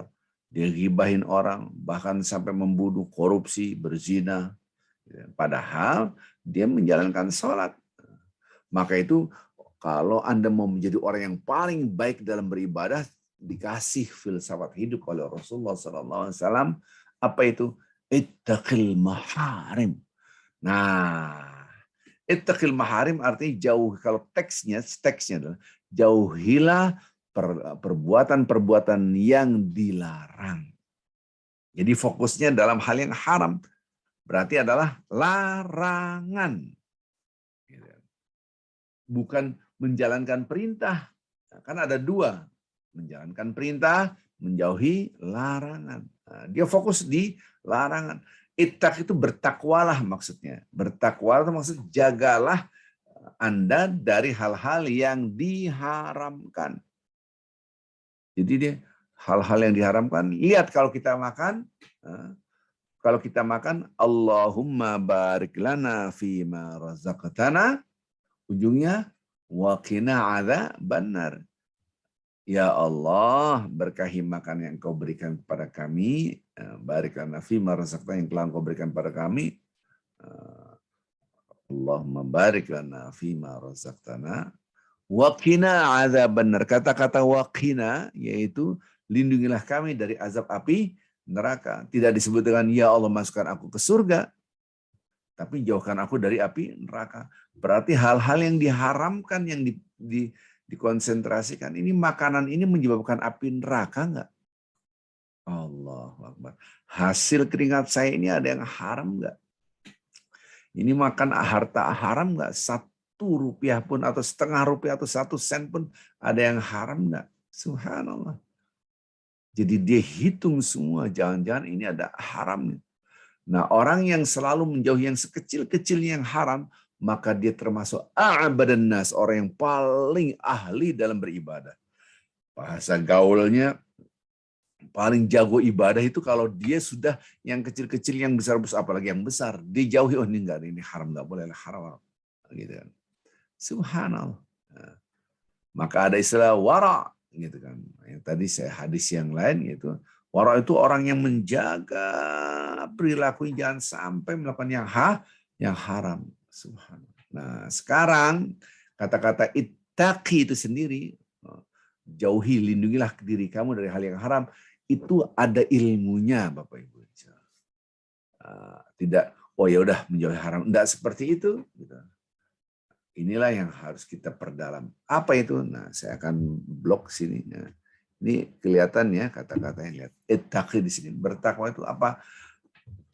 Dia gibahin orang, bahkan sampai membunuh, korupsi, berzina. Padahal dia menjalankan sholat. Maka itu kalau Anda mau menjadi orang yang paling baik dalam beribadah, dikasih filsafat hidup oleh Rasulullah SAW. Apa itu? Ittaqil maharim. Nah, ittaqil maharim artinya jauh. Kalau teksnya adalah jauhilah perbuatan-perbuatan yang dilarang. Jadi fokusnya dalam hal yang haram. Berarti adalah larangan. Bukan menjalankan perintah. Kan ada 2. Menjalankan perintah, menjauhi larangan. Dia fokus di larangan. Ittaq itu bertakwalah maksudnya. Bertakwa itu maksud jagalah Anda dari hal-hal yang diharamkan. Jadi dia hal-hal yang diharamkan. Lihat kalau kita makan, Allahumma barik lana fima razaqtana, ujungnya waqina adzabannar. Ya Allah, berkahi makan yang Kau berikan kepada kami, barik lana fima razaqtana, yang telah Kau berikan kepada kami. Allahumma barik lana fima razaqtana waqina adzabannar. Kata-kata waqina yaitu lindungilah kami dari azab api neraka. Tidak disebut dengan ya Allah masukkan aku ke surga, tapi jauhkan aku dari api neraka. Berarti hal-hal yang diharamkan, yang dikonsentrasikan, ini makanan ini menyebabkan api neraka enggak? Allahu Akbar. Hasil keringat saya ini ada yang haram enggak? Ini makan harta haram enggak? 1 rupiah pun atau setengah rupiah atau 1 sen pun ada yang haram enggak? Subhanallah. Jadi dia hitung semua, jangan-jangan ini ada haramnya. Nah, orang yang selalu menjauhi yang sekecil-kecilnya yang haram, maka dia termasuk a'badan nas, orang yang paling ahli dalam beribadah. Bahasa gaulnya paling jago ibadah itu kalau dia sudah yang kecil-kecil, yang besar-besar, apalagi yang besar, dijauhi, oh ini enggak, ini haram, enggak boleh, haram. Gitu kan. Subhanallah. Nah, maka ada istilah wara gitu kan. Yang tadi saya hadis yang lain gitu. Wara itu orang yang menjaga perilaku jangan sampai melakukan yang haram. Subhanallah. Nah, sekarang kata-kata ittaqi itu sendiri, jauhi, lindungilah diri kamu dari hal yang haram, itu ada ilmunya, Bapak Ibu. Tidak, oh ya udah menjauhi haram. Tidak seperti itu. Gitu. Inilah yang harus kita perdalam. Apa itu? Nah, saya akan blok sini. Nah, ini kelihatan ya kata-katanya. Lihat, ittaqi di sini. Bertakwa itu apa?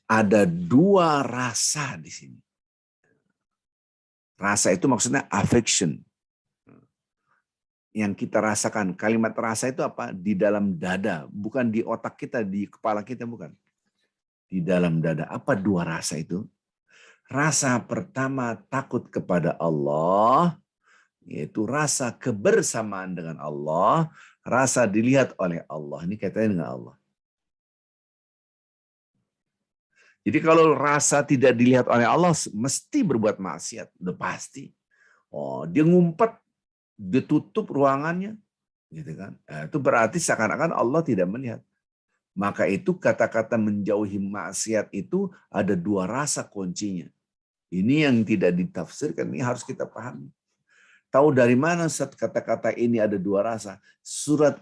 Ada dua rasa di sini. Rasa itu maksudnya affection. Yang kita rasakan. Kalimat rasa itu apa? Di dalam dada. Bukan di otak kita, di kepala kita, bukan. Di dalam dada. Apa dua rasa itu? Rasa pertama takut kepada Allah, yaitu rasa kebersamaan dengan Allah, rasa dilihat oleh Allah. Ini kaitannya dengan Allah. Jadi kalau rasa tidak dilihat oleh Allah, mesti berbuat maksiat. Udah pasti. Oh, dia ngumpet, dia tutup ruangannya. Gitu kan. Nah, itu berarti seakan-akan Allah tidak melihat. Maka itu kata-kata menjauhi maksiat itu ada dua rasa kuncinya. Ini yang tidak ditafsirkan, ini harus kita pahami. Tahu dari mana kata-kata ini ada dua rasa? Surat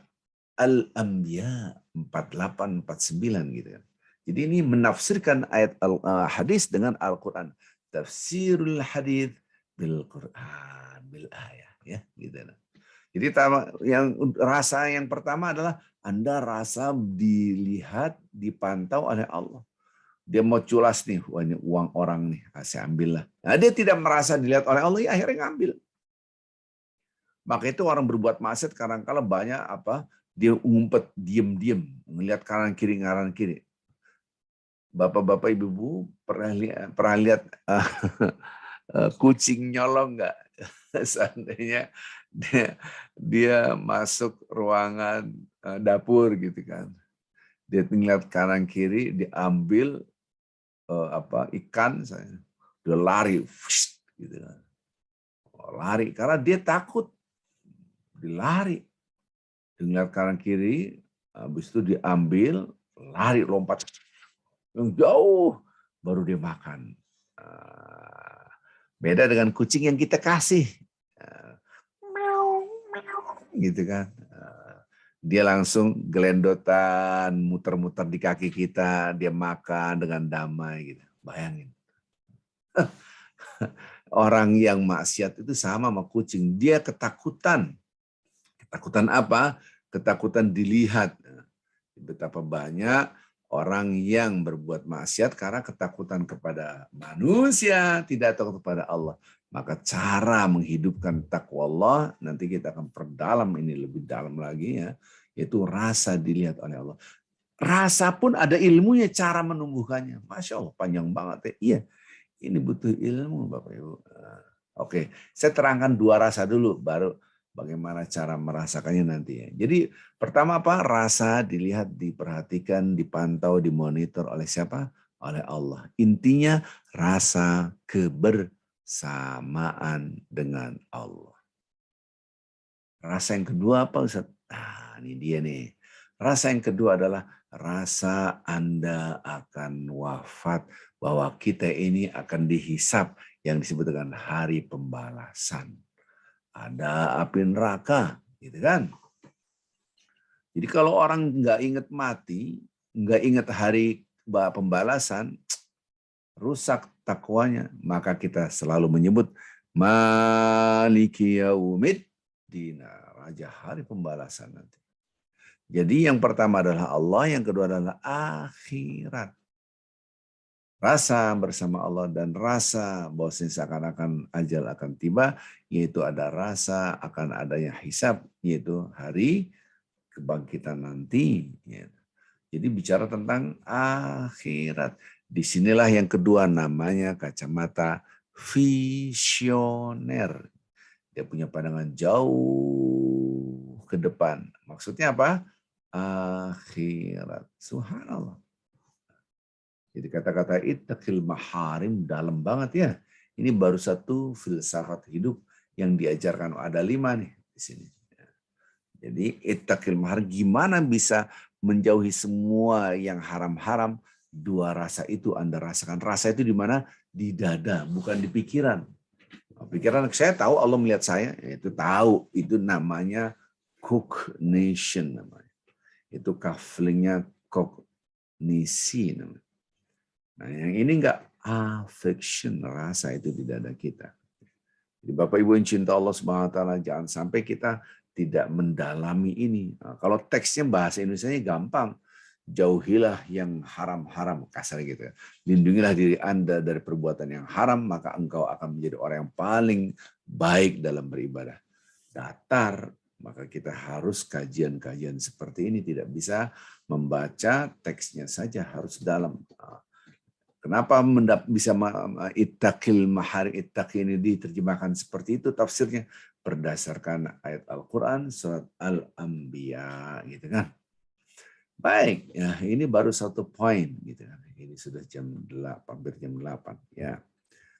Al-Anbiya 48, 49 gitu kan. Jadi ini menafsirkan ayat hadis dengan Al-Quran. Tafsirul hadis bil Quran, bil ayat, ya gitu. Jadi yang rasa yang pertama adalah Anda rasa dilihat, dipantau oleh Allah. Dia mau culas nih, uang orang nih, saya ambil lah. Nah, dia tidak merasa dilihat oleh Allah, ya akhirnya ngambil. Maka itu orang berbuat maksiat kadang-kala banyak apa? Dia ngumpet diam-diam, melihat kanan kiri. Bapak-bapak, ibu-ibu pernah lihat kucing nyolong nggak? Seandainya dia masuk ruangan dapur gitu kan. Dia ngeliat kanan kiri, diambil ikan, saya dia lari, gitu kan. Lari karena dia takut, dia lari, dengar kanan kiri, habis itu diambil, lari lompat yang jauh, baru dia makan. Beda dengan kucing yang kita kasih, gitu kan. Dia langsung gelendotan, muter-muter di kaki kita, dia makan dengan damai gitu. Bayangin. Orang yang maksiat itu sama kucing. Dia ketakutan. Ketakutan apa? Ketakutan dilihat. Betapa banyak orang yang berbuat maksiat karena ketakutan kepada manusia, tidak takut kepada Allah. Maka cara menghidupkan takwa Allah, nanti kita akan perdalam ini lebih dalam lagi ya, yaitu rasa dilihat oleh Allah. Rasa pun ada ilmunya, cara menumbuhkannya. Masya Allah, panjang banget ya. Iya, ini butuh ilmu Bapak Ibu. Oke, saya terangkan dua rasa dulu, baru bagaimana cara merasakannya nanti ya. Jadi pertama apa? Rasa dilihat, diperhatikan, dipantau, dimonitor oleh siapa? Oleh Allah. Intinya rasa kebersamaan dengan Allah. Rasa yang kedua apa Ustaz? Nah, ini dia nih. Rasa yang kedua adalah rasa Anda akan wafat, bahwa kita ini akan dihisap yang disebut dengan hari pembalasan. Ada api neraka, gitu kan? Jadi kalau orang nggak ingat mati, nggak ingat hari pembalasan, rusak takwanya. Maka kita selalu menyebut Maliki Yaumiddin, raja hari pembalasan nanti. Jadi yang pertama adalah Allah, yang kedua adalah akhirat. Rasa bersama Allah dan rasa bahwa seakan-akan ajal akan tiba, yaitu ada rasa akan adanya hisab, yaitu hari kebangkitan nanti. Jadi bicara tentang akhirat. Disinilah yang kedua namanya kacamata visioner. Dia punya pandangan jauh ke depan. Maksudnya apa? Akhirat. Subhanallah. Jadi kata-kata ittaqil maharim dalam banget ya. Ini baru satu filsafat hidup yang diajarkan. Ada 5 nih di sini. Jadi ittaqil mahar, gimana bisa menjauhi semua yang haram-haram. 2 rasa itu Anda rasakan. Rasa itu di mana? Di dada, bukan di pikiran. Pikiran saya tahu Allah melihat saya, itu tahu. Itu namanya cognition namanya. Itu kaflingnya kognisi namanya. Nah, yang ini enggak affection, rasa itu di dada kita. Jadi Bapak Ibu yang cinta Allah Subhanahu wa taala, jangan sampai kita tidak mendalami ini. Nah, kalau teksnya bahasa Indonesianya gampang. Jauhilah yang haram-haram, kasar gitu ya. Lindungilah diri Anda dari perbuatan yang haram, maka engkau akan menjadi orang yang paling baik dalam beribadah. Datar, maka kita harus kajian-kajian seperti ini. Tidak bisa membaca teksnya saja, harus dalam. Kenapa bisa ittaqil mahari, ittaqi ini diterjemahkan seperti itu tafsirnya? Berdasarkan ayat Al-Quran surat Al-Anbiya gitu kan. Baik, ya ini baru 1 poin gitu kan. Ini sudah jam 8, hampir jam 8 ya.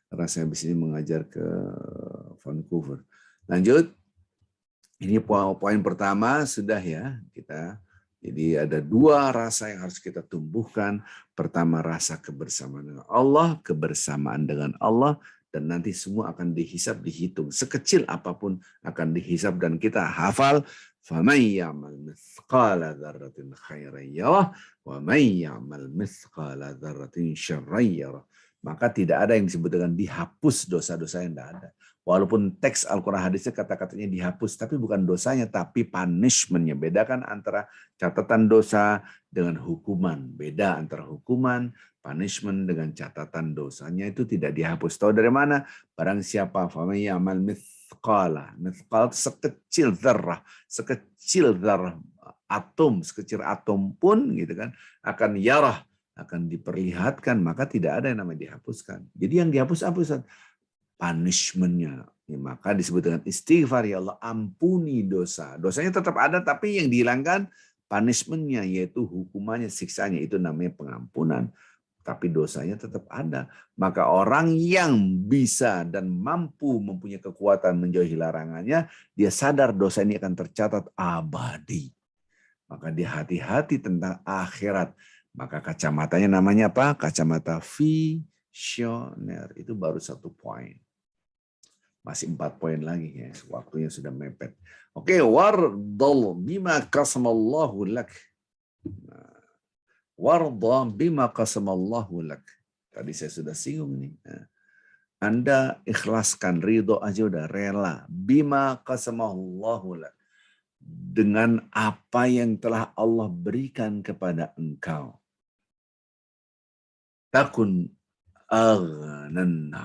Karena saya habis ini mengajar ke Vancouver. Lanjut. Ini poin pertama sudah ya kita. Jadi ada 2 rasa yang harus kita tumbuhkan. Pertama rasa kebersamaan dengan Allah, kebersamaan dengan Allah, dan nanti semua akan dihisab, dihitung. Sekecil apapun akan dihisab dan kita hafal. فَمَنْ يَعْمَلْ مِثْقَالَ ذَرَّةٍ خَيْرًا يَرَهُ وَمَنْ يَعْمَلْ مِثْقَالَ ذَرَّةٍ شَرًّا يَرَهُ. Maka tidak ada yang disebut dengan dihapus dosa-dosa yang tidak ada. Walaupun teks Al-Quran hadisnya kata-katanya dihapus, tapi bukan dosanya, tapi punishment-nya. Bedakan antara catatan dosa dengan hukuman. Beda antara hukuman, punishment dengan catatan dosanya itu tidak dihapus. Tahu dari mana? Barang siapa faman ya'mal mithqala. Mithqal sekecil zarrah, sekecil zarrah atom, sekecil atom pun gitu kan akan yarah, akan diperlihatkan, maka tidak ada yang namanya dihapuskan. Jadi yang dihapus punishment-nya. Ya, maka disebut dengan istighfar, ya Allah ampuni dosa. Dosanya tetap ada, tapi yang dihilangkan punishment-nya, yaitu hukumannya, siksanya. Itu namanya pengampunan. Tapi dosanya tetap ada. Maka orang yang bisa dan mampu mempunyai kekuatan menjauhi larangannya, dia sadar dosa ini akan tercatat abadi. Maka dia hati-hati tentang akhirat. Maka kacamatanya namanya apa? Kacamata visioner. Itu baru 1 poin. Masih 4 poin lagi ya. Waktunya sudah mepet. Oke, wardal bima qasamallahu lak. Warda bima qasamallahu lak. Tadi saya sudah singgung nih. Anda ikhlaskan, ridho aja udah rela. Bima qasamallahu lak. Dengan apa yang telah Allah berikan kepada engkau. Takun aghnan.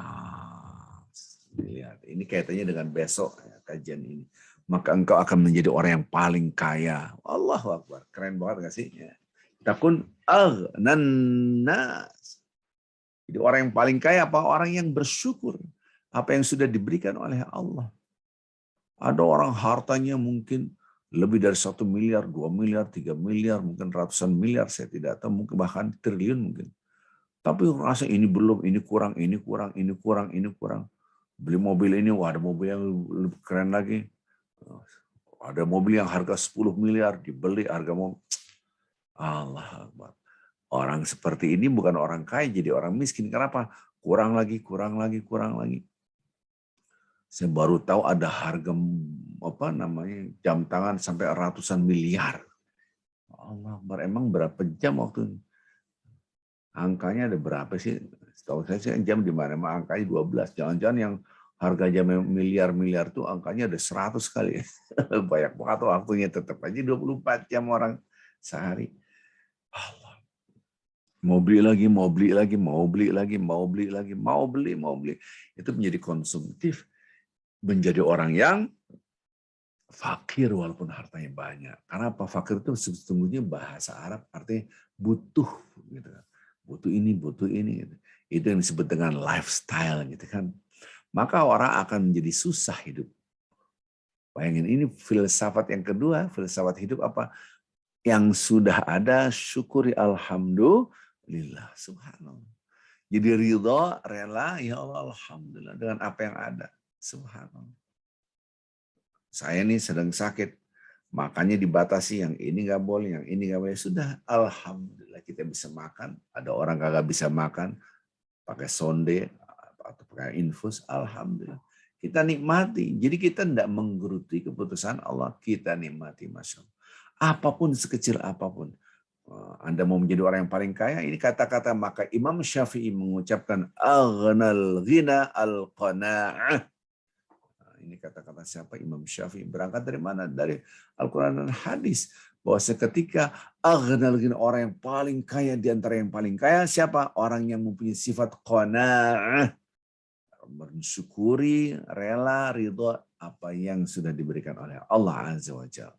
Lihat, ini kaitannya dengan besok ya, kajian ini. Maka engkau akan menjadi orang yang paling kaya. Allahu Akbar. Keren banget gak sih? Ya. Takun aghnan nas. Jadi orang yang paling kaya apa? Orang yang bersyukur. Apa yang sudah diberikan oleh Allah. Ada orang hartanya mungkin lebih dari 1 miliar, 2 miliar, 3 miliar, mungkin ratusan miliar. Saya tidak tahu, mungkin bahkan triliun mungkin. Tapi rasa ini belum, ini kurang, ini kurang, ini kurang, ini kurang. Beli mobil ini, wah ada mobil yang lebih keren lagi. Ada mobil yang harga 10 miliar, dibeli harga mobil. Allah Akbar. Orang seperti ini bukan orang kaya, jadi orang miskin. Kenapa? Kurang lagi, kurang lagi, kurang lagi. Saya baru tahu ada harga apa namanya jam tangan sampai ratusan miliar. Allah Akbar, emang berapa jam waktu ini? Angkanya ada berapa sih? Setahu saya sih jam di mana? Angkanya 12. Jangan-jangan yang harga jam miliar-miliar tuh angkanya ada 100 kali. Banyak banget waktunya, tetap aja 24 jam orang sehari. Allah. Mau beli lagi, mau beli lagi, mau beli lagi, mau beli lagi, mau beli. Itu menjadi konsumtif. Menjadi orang yang fakir walaupun hartanya banyak. Karena apa? Fakir itu sesungguhnya bahasa Arab artinya butuh. Gitu. Butuh ini. Gitu. Itu yang disebut dengan lifestyle. Gitu kan. Maka orang akan menjadi susah hidup. Bayangin, ini filsafat yang kedua. Filsafat hidup apa? Yang sudah ada, syukuri alhamdulillah. Subhanallah. Jadi ridha, rela, ya Allah alhamdulillah dengan apa yang ada. Subhanallah. Saya nih sedang sakit, makanya dibatasi, yang ini nggak boleh, yang ini nggak boleh. Sudah, alhamdulillah kita bisa makan. Ada orang kagak bisa makan, pakai sonde atau pakai infus, alhamdulillah. Kita nikmati. Jadi kita tidak menggeruti keputusan Allah. Kita nikmati, Masya Allah. Apapun, sekecil apapun. Anda mau menjadi orang yang paling kaya, ini kata-kata, maka Imam Syafi'i mengucapkan aghnal ghina al-qana'ah. Ini kata-kata siapa? Imam Syafi'i. Berangkat dari mana? Dari Al-Quran dan hadis. Bahwa seketika aghnal ghina, orang yang paling kaya di antara yang paling kaya siapa? Orang yang mempunyai sifat qana'ah. Mensyukuri, rela, ridho apa yang sudah diberikan oleh Allah Azza wa Jalla.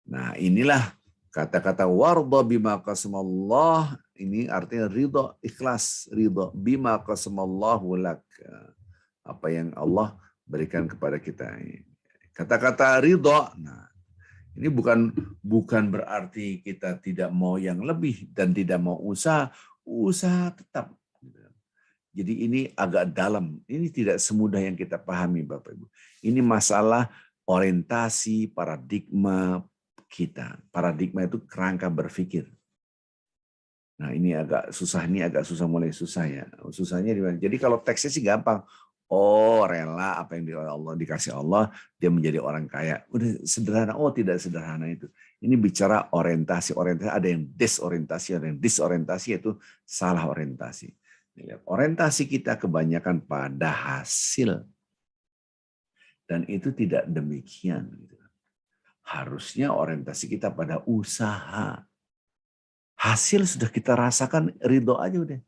Nah, inilah kata-kata warda bima qasamallah, ini artinya ridho, ikhlas, ridho bima qasamallahu lak. Apa yang Allah berikan kepada kita. Kata-kata ridho, nah, ini bukan berarti kita tidak mau yang lebih dan tidak mau usaha tetap. Jadi ini agak dalam, ini tidak semudah yang kita pahami Bapak Ibu. Ini masalah orientasi, paradigma kita. Paradigma itu kerangka berpikir. Nah ini agak susah mulai susah ya. Susahnya di mana? Jadi kalau teksnya sih gampang. Oh rela apa yang dikasih Allah, dia menjadi orang kaya. Udah sederhana. Oh tidak sederhana itu. Ini bicara orientasi. Ada yang desorientasi, ada yang disorientasi, itu salah orientasi. Orientasi kita kebanyakan pada hasil. Dan itu tidak demikian. Harusnya orientasi kita pada usaha. Hasil sudah kita rasakan, ridho aja udah.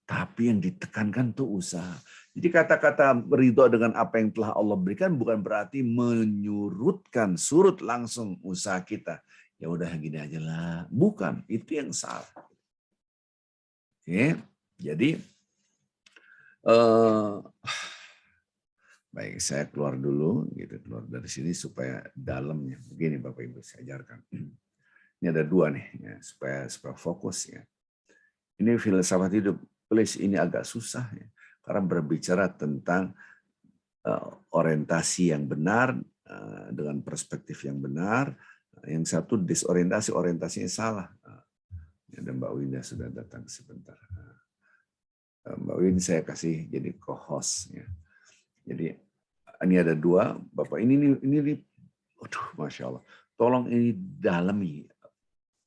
Tapi yang ditekankan tuh usaha. Jadi kata-kata ridho dengan apa yang telah Allah berikan bukan berarti menyurutkan, surut langsung usaha kita. Ya udah gini aja lah. Bukan, itu yang salah. Oke, jadi baik, saya keluar dulu, keluar dari sini supaya dalamnya. Begini Bapak Ibu, saya ajarkan. Ini ada dua nih, ya, supaya fokus ya. Ini filsafat hidup. Please, ini agak susah ya, karena berbicara tentang orientasi yang benar dengan perspektif yang benar. Yang satu disorientasi, orientasinya salah. Dan Mbak Winda sudah datang sebentar. Mbak Win saya kasih jadi co-host ya. Jadi ini ada dua, Bapak ini aduh, Masya Allah. Tolong ini dalami,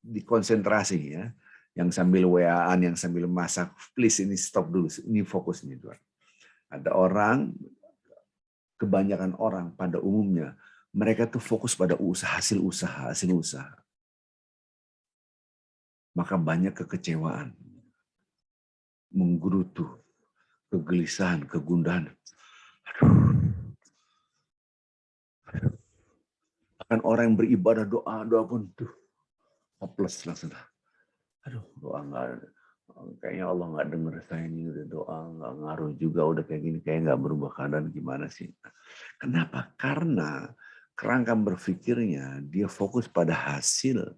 dikonsentrasi ya. Yang sambil WA-an, yang sambil masak, please ini stop dulu. Ini fokus nih, Tuan. Ada orang, kebanyakan orang pada umumnya, mereka tuh fokus pada hasil usaha. Maka banyak kekecewaan, menggerutu, kegelisahan, kegundahan. Aduh. Bahkan orang yang beribadah doa pun tuh hopeless langsung. Aduh, doa nggak, kayaknya Allah nggak dengar saya ini, udah doa nggak ngaruh juga, udah kayak gini, kayak nggak berubah keadaan, gimana sih? Kenapa? Karena kerangka berpikirnya dia fokus pada hasil.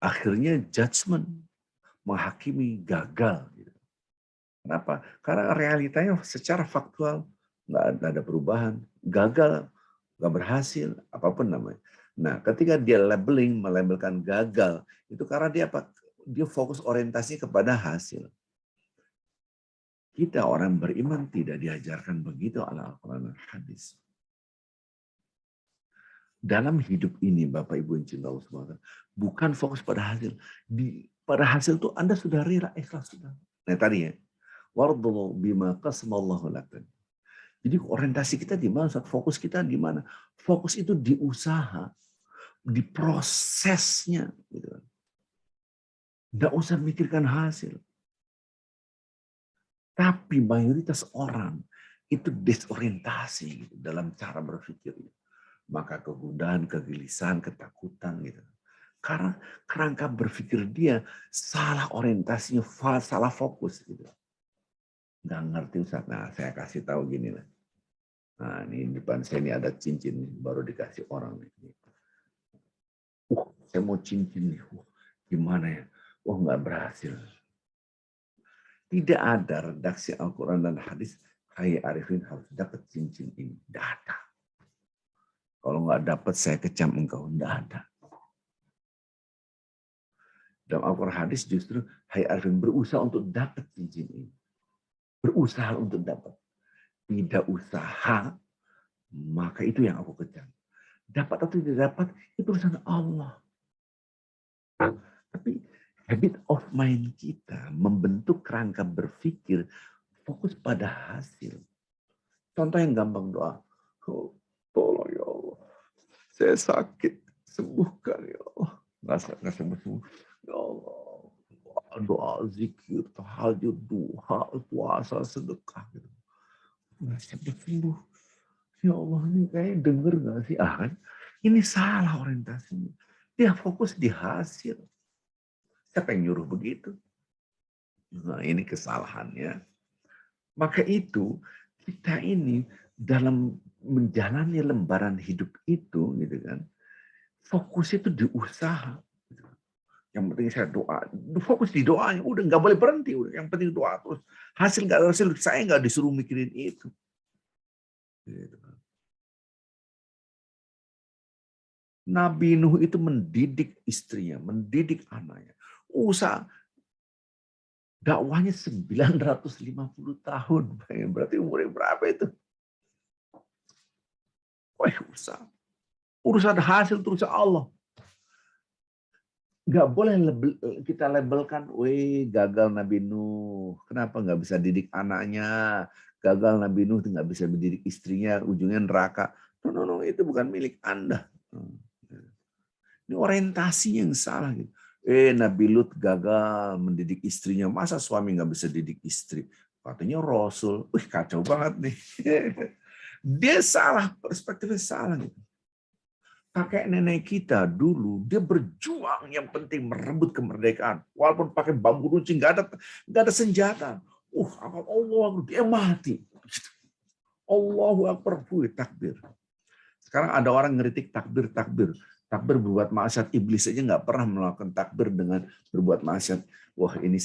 Akhirnya judgment, menghakimi, gagal. Kenapa? Karena realitanya secara faktual nggak ada perubahan, gagal, nggak berhasil, apapun namanya. Nah, ketika dia melabelkan gagal, itu karena dia apa? Dia fokus orientasinya kepada hasil. Kita orang beriman tidak diajarkan begitu oleh Al-Quran dan hadis. Dalam hidup ini, Bapak Ibu yang cinta Allah SWT, bukan fokus pada hasil. Pada hasil itu Anda sudah rela, ikhlas sudah. Nah tadi ya, warḍu bima qasamallahu lakum. Jadi orientasi kita di mana? Fokus kita di mana? Fokus itu di usaha, di prosesnya. Nggak usah mikirkan hasil. Tapi mayoritas orang itu desorientasi dalam cara berpikirnya. Maka kegundahan, kegelisahan, ketakutan gitu. Karena kerangka berpikir dia salah orientasinya, salah fokus gitu. Nggak ngerti Ustaz. Nah, saya kasih tahu gini lah. Nah, ini di depan saya ini ada cincin nih, baru dikasih orang nih. Saya mau cincin nih. Gimana ya? Nggak berhasil. Tidak ada redaksi Al-Quran dan hadis, hai Arifin harus dapat cincin ini. Tidak ada. Kalau nggak dapat saya kecam engkau. Tidak ada. Dalam Al-Quran hadis justru, hai Arifin berusaha untuk dapat cincin ini. Berusaha untuk dapat. Tidak usaha, maka itu yang aku kecam. Dapat atau tidak dapat, itu urusan Allah. Tapi habit of mind kita membentuk kerangka berpikir fokus pada hasil. Contoh yang gampang doa. Oh, tolong ya Allah. Saya sakit. Sembuhkan ya Allah. Nggak sembuh-sembuh. Ya Allah. Doa, zikir, tahajud, duha, puasa, sedekah. Gitu. Nggak sembuh-sembuh. Ya Allah, ini kayak denger nggak sih? Kan? Ini salah orientasinya. Dia fokus di hasil. Siapa yang nyuruh begitu? Nah, ini kesalahannya. Maka itu, kita ini dalam menjalani lembaran hidup itu, gitu kan, fokus itu di usaha. Yang penting saya doa, fokus di doanya, udah nggak boleh berhenti, udah. Yang penting doa terus. Hasil nggak hasil, saya nggak disuruh mikirin itu. Gitu. Nabi Nuh itu mendidik istrinya, mendidik anaknya. Usaha dakwahnya 950 tahun. Berarti umurnya berapa itu? Wah, usaha. Urusan hasil terus Allah. Nggak boleh kita labelkan, weh gagal Nabi Nuh. Kenapa nggak bisa didik anaknya? Gagal Nabi Nuh nggak bisa mendidik istrinya, ujungnya neraka. No, itu bukan milik Anda. Ini orientasi yang salah. Gitu. Nabi Lut gagal mendidik istrinya. Masa suami nggak bisa didik istri? Katanya Rasul. Wih, kacau banget nih. Dia salah, perspektifnya salah. Gitu. Kakek nenek kita dulu, dia berjuang yang penting merebut kemerdekaan. Walaupun pakai bambu runcing, nggak ada senjata. Allah, dia mati. Allahu Akbar, takbir. Sekarang ada orang ngeritik takbir. Takbir berbuat maksiat, iblis aja nggak pernah melakukan takbir dengan berbuat maksiat. Wah, ini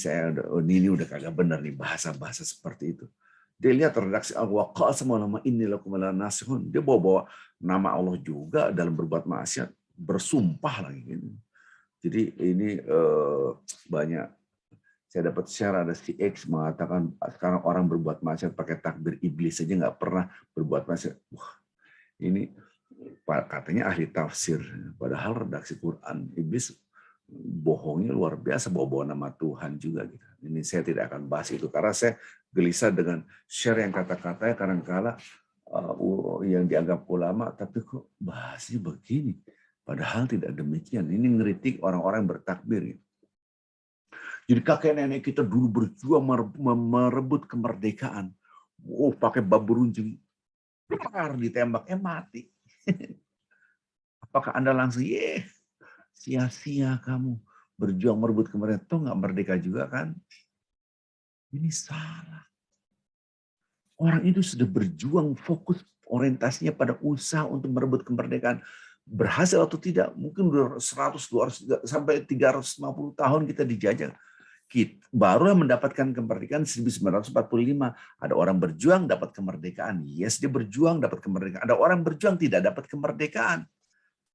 ini udah kagak benar nih bahasa-bahasa seperti itu. Dia lihat redaksi al-waqa semua nama ini lakum ala nasihun. Dia bawa nama Allah juga dalam berbuat maksiat, bersumpah lagi gitu. Jadi ini banyak. Saya dapat share ada si X mengatakan sekarang orang berbuat maksiat pakai takbir, iblis saja nggak pernah berbuat maksiat. Wah, ini katanya ahli tafsir, padahal redaksi Quran iblis bohongnya luar biasa, bawa nama Tuhan juga gitu. Ini saya tidak akan bahas itu karena saya gelisah dengan share yang kata-katanya kadang-kala yang dianggap ulama, tapi kok bahasnya begini. Padahal tidak demikian. Ini ngeritik orang-orang yang bertakbir. Gitu. Jadi kakek nenek kita dulu berjuang merebut kemerdekaan. Pakai bambu runcing, ditembak, mati. Apakah Anda langsung, sia-sia kamu berjuang merebut kemerdekaan, toh nggak merdeka juga kan? Ini salah. Orang itu sudah berjuang fokus orientasinya pada usaha untuk merebut kemerdekaan. Berhasil atau tidak, mungkin 100, 200, sampai 350 tahun kita dijajah. Barulah mendapatkan kemerdekaan 1945. Ada orang berjuang dapat kemerdekaan. Yes, dia berjuang dapat kemerdekaan. Ada orang berjuang tidak dapat kemerdekaan.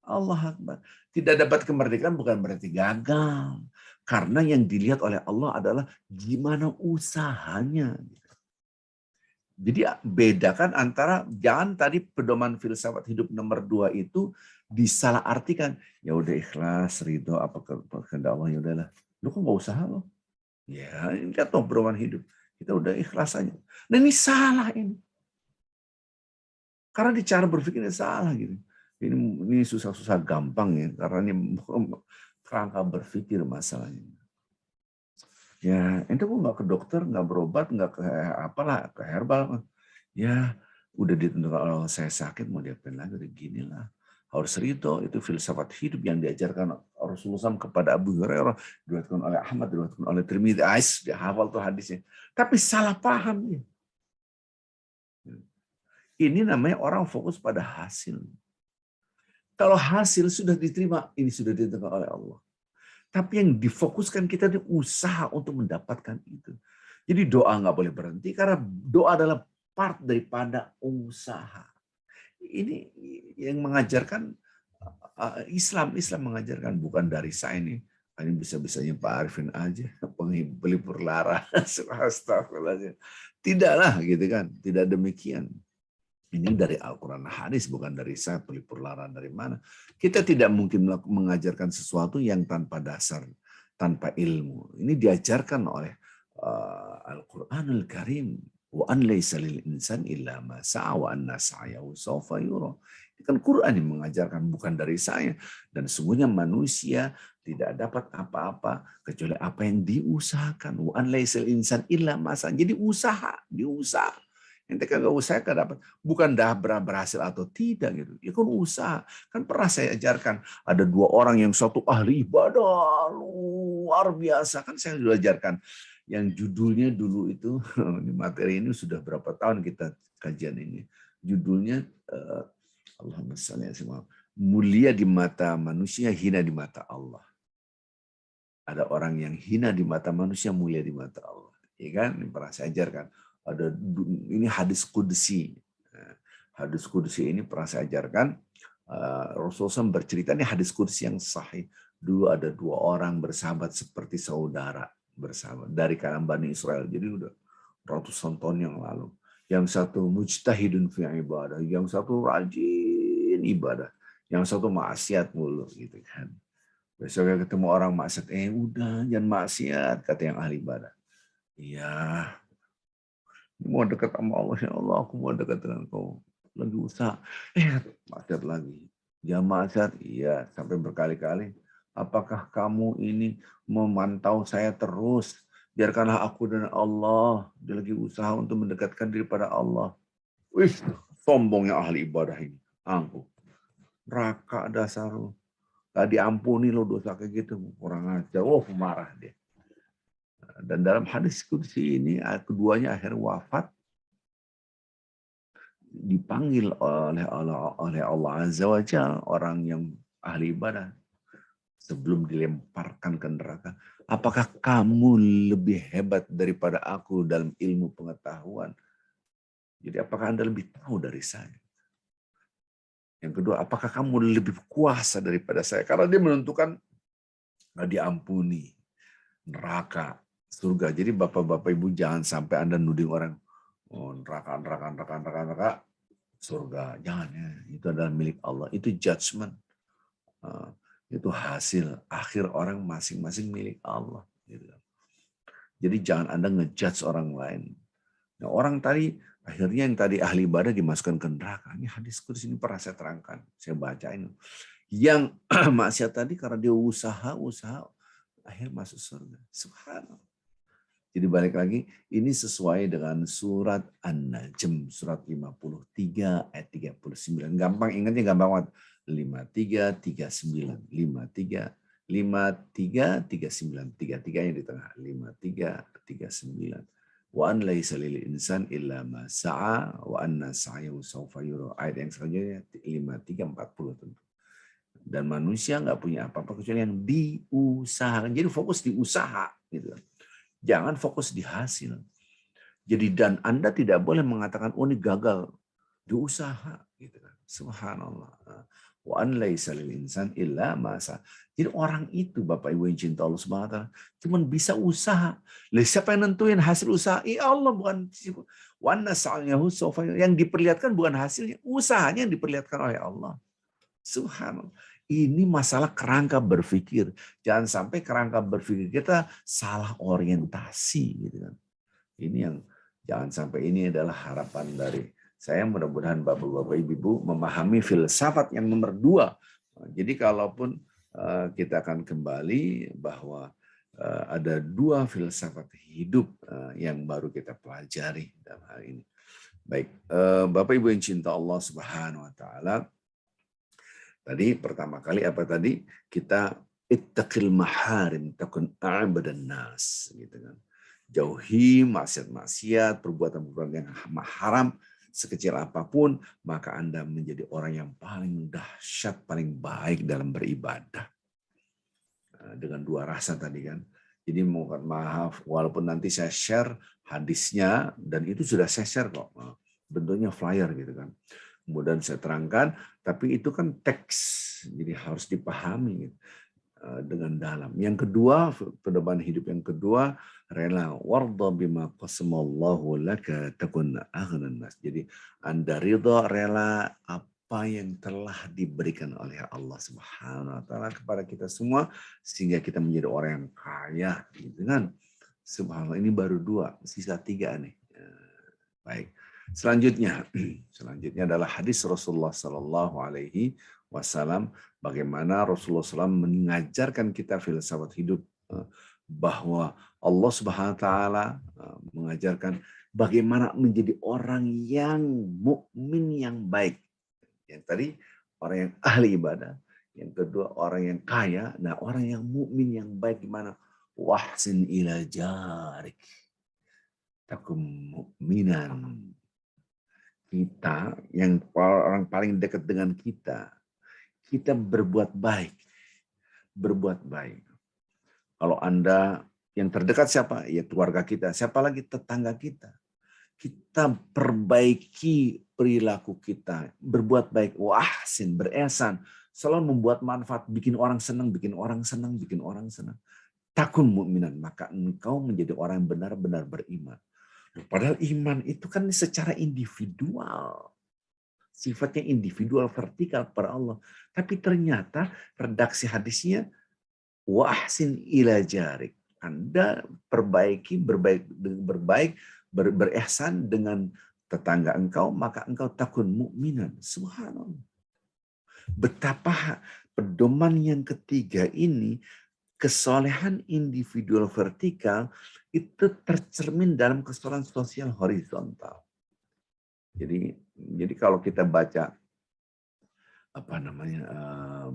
Allah Akbar. Tidak dapat kemerdekaan bukan berarti gagal. Karena yang dilihat oleh Allah adalah gimana usahanya. Jadi bedakan antara, jangan tadi pedoman filsafat hidup nomor 2 itu disalahartikan. Ya udah ikhlas, ridho, apa kehendak Allah, ya udahlah. Lu kok nggak usaha lo? Ya, ini kan pedoman hidup. Kita udah ikhlas aja. Nah ini salah ini. Karena di cara berpikirnya salah gitu. Ini susah-susah gampang ya, karena ini kerangka berpikir masalahnya. Ya, ente kok nggak ke dokter, nggak berobat, nggak ke apalah, ke herbal. Ya, udah ditentukan kalau saya sakit mau diapain lagi, udah gini lah. Harus ridho, itu filsafat hidup yang diajarkan Rasulullah SAW kepada Abu Hurairah, diriwayatkan oleh Ahmad, diriwayatkan oleh Tirmidzi, dia hafal tuh hadisnya. Tapi salah paham ya. Ini namanya orang fokus pada hasil. Kalau hasil sudah diterima, ini sudah ditentukan oleh Allah. Tapi yang difokuskan kita di usaha untuk mendapatkan itu. Jadi doa nggak boleh berhenti karena doa adalah part daripada usaha. Ini yang mengajarkan Islam mengajarkan, bukan dari saya ini. Ini bisa-bisanya Pak Arifin aja, pelipur lara. Astagfirullahaladzim. Tidaklah gitu kan, tidak demikian. Ini dari Al-Quran hadis, bukan dari saya pelipur lara dari mana. Kita tidak mungkin mengajarkan sesuatu yang tanpa dasar, tanpa ilmu. Ini diajarkan oleh Al-Quranul Karim. Wa an laisa lil insan illa ma sa'a wa anna sa'yahu sawfa yura. Ini kan Quran yang mengajarkan, bukan dari saya. Dan sungguhnya manusia tidak dapat apa-apa kecuali apa yang diusahakan. Wa an laisa lil insan illa ma sa'a. Jadi diusaha. Ente kagak usaha kagak dapat. Bukan dah berhasil atau tidak gitu. Ya kan usaha. Kan pernah saya ajarkan ada 2 orang yang satu ahli ibadah luar biasa. Kan saya sudah ajarkan yang judulnya dulu itu materi ini sudah berapa tahun kita kajian ini. Judulnya Allahumma shalli alaihi wasallam, mulia di mata manusia, hina di mata Allah. Ada orang yang hina di mata manusia, mulia di mata Allah. Ya kan? Ini pernah saya ajarkan. Ini hadis qudsi. Hadis qudsi ini pernah saya ajarkan. Rasulullah SAW bercerita, ini hadis qudsi yang sahih. Dulu ada 2 orang bersahabat seperti saudara, bersahabat dari kalangan Bani Israel. Jadi udah ratusan tahun yang lalu. Yang satu mujtahidun fi ibadah, yang satu rajin ibadah, yang satu maksiat mulu gitu kan. Besoknya ketemu orang maksiat, udah jangan maksiat, kata yang ahli ibadah. Iya, mau dekat sama Allah, ya Allah, aku mau dekat dengan kau. Lagi usaha, maksiat lagi. Jangan maksiat, iya, sampai berkali-kali. Apakah kamu ini memantau saya terus? Biarkanlah aku dan Allah. Dia lagi usaha untuk mendekatkan diri pada Allah. Wih, sombongnya ahli ibadah ini. Angkuh. Raka dasar lu. Gak diampuni lo dosa kayak gitu. Kurang ajar. Oh, marah dia. Dan dalam hadis qudsi ini, keduanya akhir wafat, dipanggil oleh Allah Azza wa Jalla, orang yang ahli ibadah, sebelum dilemparkan ke neraka. Apakah kamu lebih hebat daripada aku dalam ilmu pengetahuan? Jadi apakah Anda lebih tahu dari saya? Yang kedua, apakah kamu lebih kuasa daripada saya? Karena dia menentukan diampuni, neraka, surga. Jadi bapak-bapak ibu jangan sampai Anda nuding orang, neraka, surga. Jangan ya. Itu adalah milik Allah. Itu judgment. Itu hasil akhir orang masing-masing milik Allah. Jadi jangan Anda ngejudge orang lain. Nah, orang tadi akhirnya yang tadi ahli ibadah dimasukkan ke neraka. Ini hadis qudsi ini pernah saya terangkan, saya bacain. Yang maksiat tadi karena dia usaha akhir masuk surga. Subhanallah. Jadi balik lagi, ini sesuai dengan surat An-Najm, surat 53 ayat 39. Gampang ingatnya, gampang banget. 5339, 5339, 33-nya di tengah. 5339. Wa an laisa lil insan illa ma sa'a wa anna sa'yahu sawfa yura. Ayat yang selanjutnya 5340 tentu. Dan manusia nggak punya apa-apa kecuali yang diusahakan. Jadi fokus di usaha gitu. Jangan fokus di hasil. Jadi dan Anda tidak boleh mengatakan ini gagal di usaha gitu kan. Subhanallah. Wa an laisa lil insan illa ma sa'a. Jadi orang itu Bapak Ibu yang cinta Allah Subhanahu wa taala cuma bisa usaha. Lah siapa yang nentuin hasil usaha? Allah, bukan. Wa anna sa'yahu sawfa, yang diperlihatkan bukan hasilnya, usahanya yang diperlihatkan oleh Allah. Subhanallah. Ini masalah kerangka berpikir. Jangan sampai kerangka berpikir kita salah orientasi gitu kan. Ini yang jangan sampai, ini adalah harapan dari saya, mudah-mudahan Bapak-bapak Ibu memahami filsafat yang nomor 2. Jadi kalaupun kita akan kembali bahwa ada 2 filsafat hidup yang baru kita pelajari dalam hal ini. Baik, Bapak Ibu yang cinta Allah Subhanahu wa taala. Tadi pertama kali apa tadi? Kita ittaqil maharim takun a'badan nas gitu kan. Jauhi maksiat-maksiat, perbuatan-perbuatan yang haram sekecil apapun, maka Anda menjadi orang yang paling dahsyat, paling baik dalam beribadah. Dengan 2 rasa tadi kan. Jadi mohon maaf, walaupun nanti saya share hadisnya, dan itu sudah saya share kok. Bentuknya flyer gitu kan. Kemudian saya terangkan, tapi itu kan teks, jadi harus dipahami gitu, dengan dalam. Yang kedua, pedoman hidup yang kedua, rela warda bima qasamallahu laka takun aghnan nas. Jadi Anda ridha, rela apa yang telah diberikan oleh Allah Subhanahu wa taala kepada kita semua sehingga kita menjadi orang yang kaya gitu kan. Subhanallah, ini baru 2, sisa 3 nih. Baik. Selanjutnya adalah hadis Rasulullah Sallallahu Alaihi Wasallam, bagaimana Rasulullah SAW mengajarkan kita filsafat hidup, bahwa Allah Subhanahu Wa Taala mengajarkan bagaimana menjadi orang yang mukmin yang baik. Yang tadi orang yang ahli ibadah, yang kedua orang yang kaya. Nah, orang yang mukmin yang baik gimana? Wahsin ila jarik takum mukminan. Kita yang orang paling dekat dengan kita berbuat baik. Berbuat baik. Kalau Anda yang terdekat siapa? Ya keluarga kita. Siapa lagi? Tetangga kita. Kita perbaiki perilaku kita. Berbuat baik. Wahsin, berihsan. Selalu membuat manfaat. Bikin orang senang, bikin orang senang, bikin orang senang. Takun mukminan. Maka engkau menjadi orang yang benar-benar beriman. Padahal iman itu kan secara individual. Sifatnya individual, vertikal kepada Allah. Tapi ternyata redaksi hadisnya, wa ahsin ila jarik. Anda perbaiki, berihsan dengan tetangga engkau, maka engkau takun mukminan. Subhanallah. Betapa pedoman yang ketiga ini, kesolehan individual vertikal itu tercermin dalam kesolehan sosial horizontal. Jadi kalau kita baca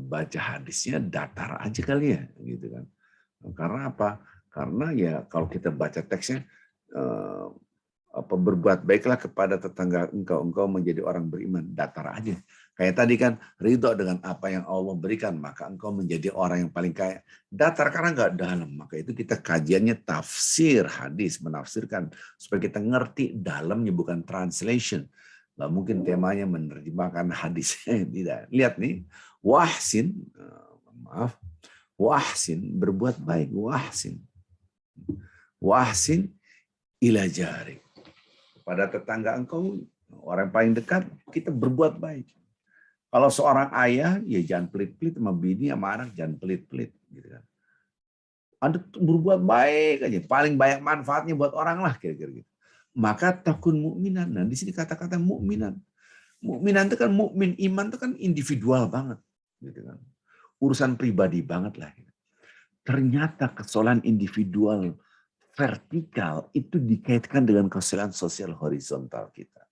baca hadisnya datar aja kali ya, gitu kan. Karena apa? Karena ya kalau kita baca teksnya, berbuat baiklah kepada tetangga engkau menjadi orang beriman, datar aja. Kayak tadi kan, ridho dengan apa yang Allah berikan, maka engkau menjadi orang yang paling kaya. Datar karena nggak dalam, maka itu kita kajiannya tafsir hadis, menafsirkan supaya kita ngerti dalamnya, bukan translation. Nggak mungkin temanya menerjemahkan hadisnya, tidak. Lihat nih, wahsin, wahsin, berbuat baik, wahsin ila jari. Pada tetangga engkau, orang paling dekat, kita berbuat baik. Kalau seorang ayah, ya jangan pelit-pelit sama bini, sama anak, jangan pelit-pelit. Gitu kan. Anda berbuat baik aja, paling banyak manfaatnya buat orang lah, kira-kira gitu. Maka takun mukminan. Nah, di sini kata-kata mukminan. Mukminan itu kan mukmin, iman itu kan individual banget, gitu kan. Urusan pribadi banget lah. Ternyata kesolehan individual vertikal itu dikaitkan dengan kesolehan sosial horizontal kita.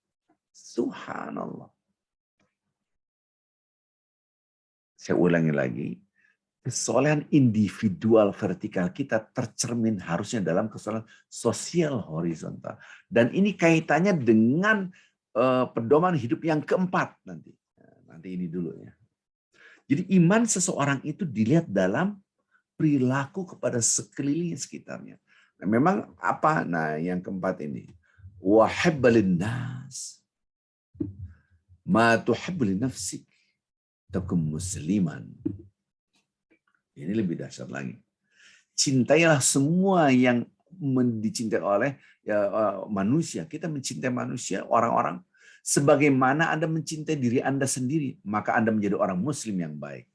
Subhanallah. Saya ulangi lagi, kesolehan individual vertikal kita tercermin harusnya dalam kesolehan sosial horizontal. Dan ini kaitannya dengan pedoman hidup yang keempat nanti. Nanti ini dulu ya. Jadi iman seseorang itu dilihat dalam perilaku kepada sekeliling sekitarnya. Nah, memang apa? Nah, yang keempat ini. Wa hibbalin nas ma tuhibbu li nafsik takum musliman. Ini lebih dahsyat lagi. Cintailah semua yang dicintai oleh manusia. Kita mencintai manusia, orang-orang, sebagaimana Anda mencintai diri Anda sendiri, maka Anda menjadi orang muslim yang baik.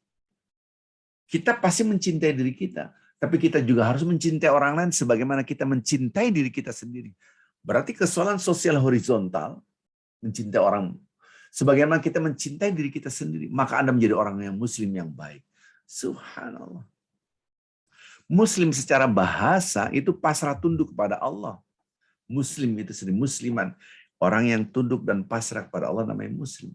Kita pasti mencintai diri kita, tapi kita juga harus mencintai orang lain sebagaimana kita mencintai diri kita sendiri. Berarti kesolehan sosial horizontal, mencintai orang, sebagaimana kita mencintai diri kita sendiri, maka Anda menjadi orang yang muslim yang baik. Subhanallah. Muslim secara bahasa itu pasrah tunduk kepada Allah. Muslim itu sendiri, musliman. Orang yang tunduk dan pasrah kepada Allah namanya muslim.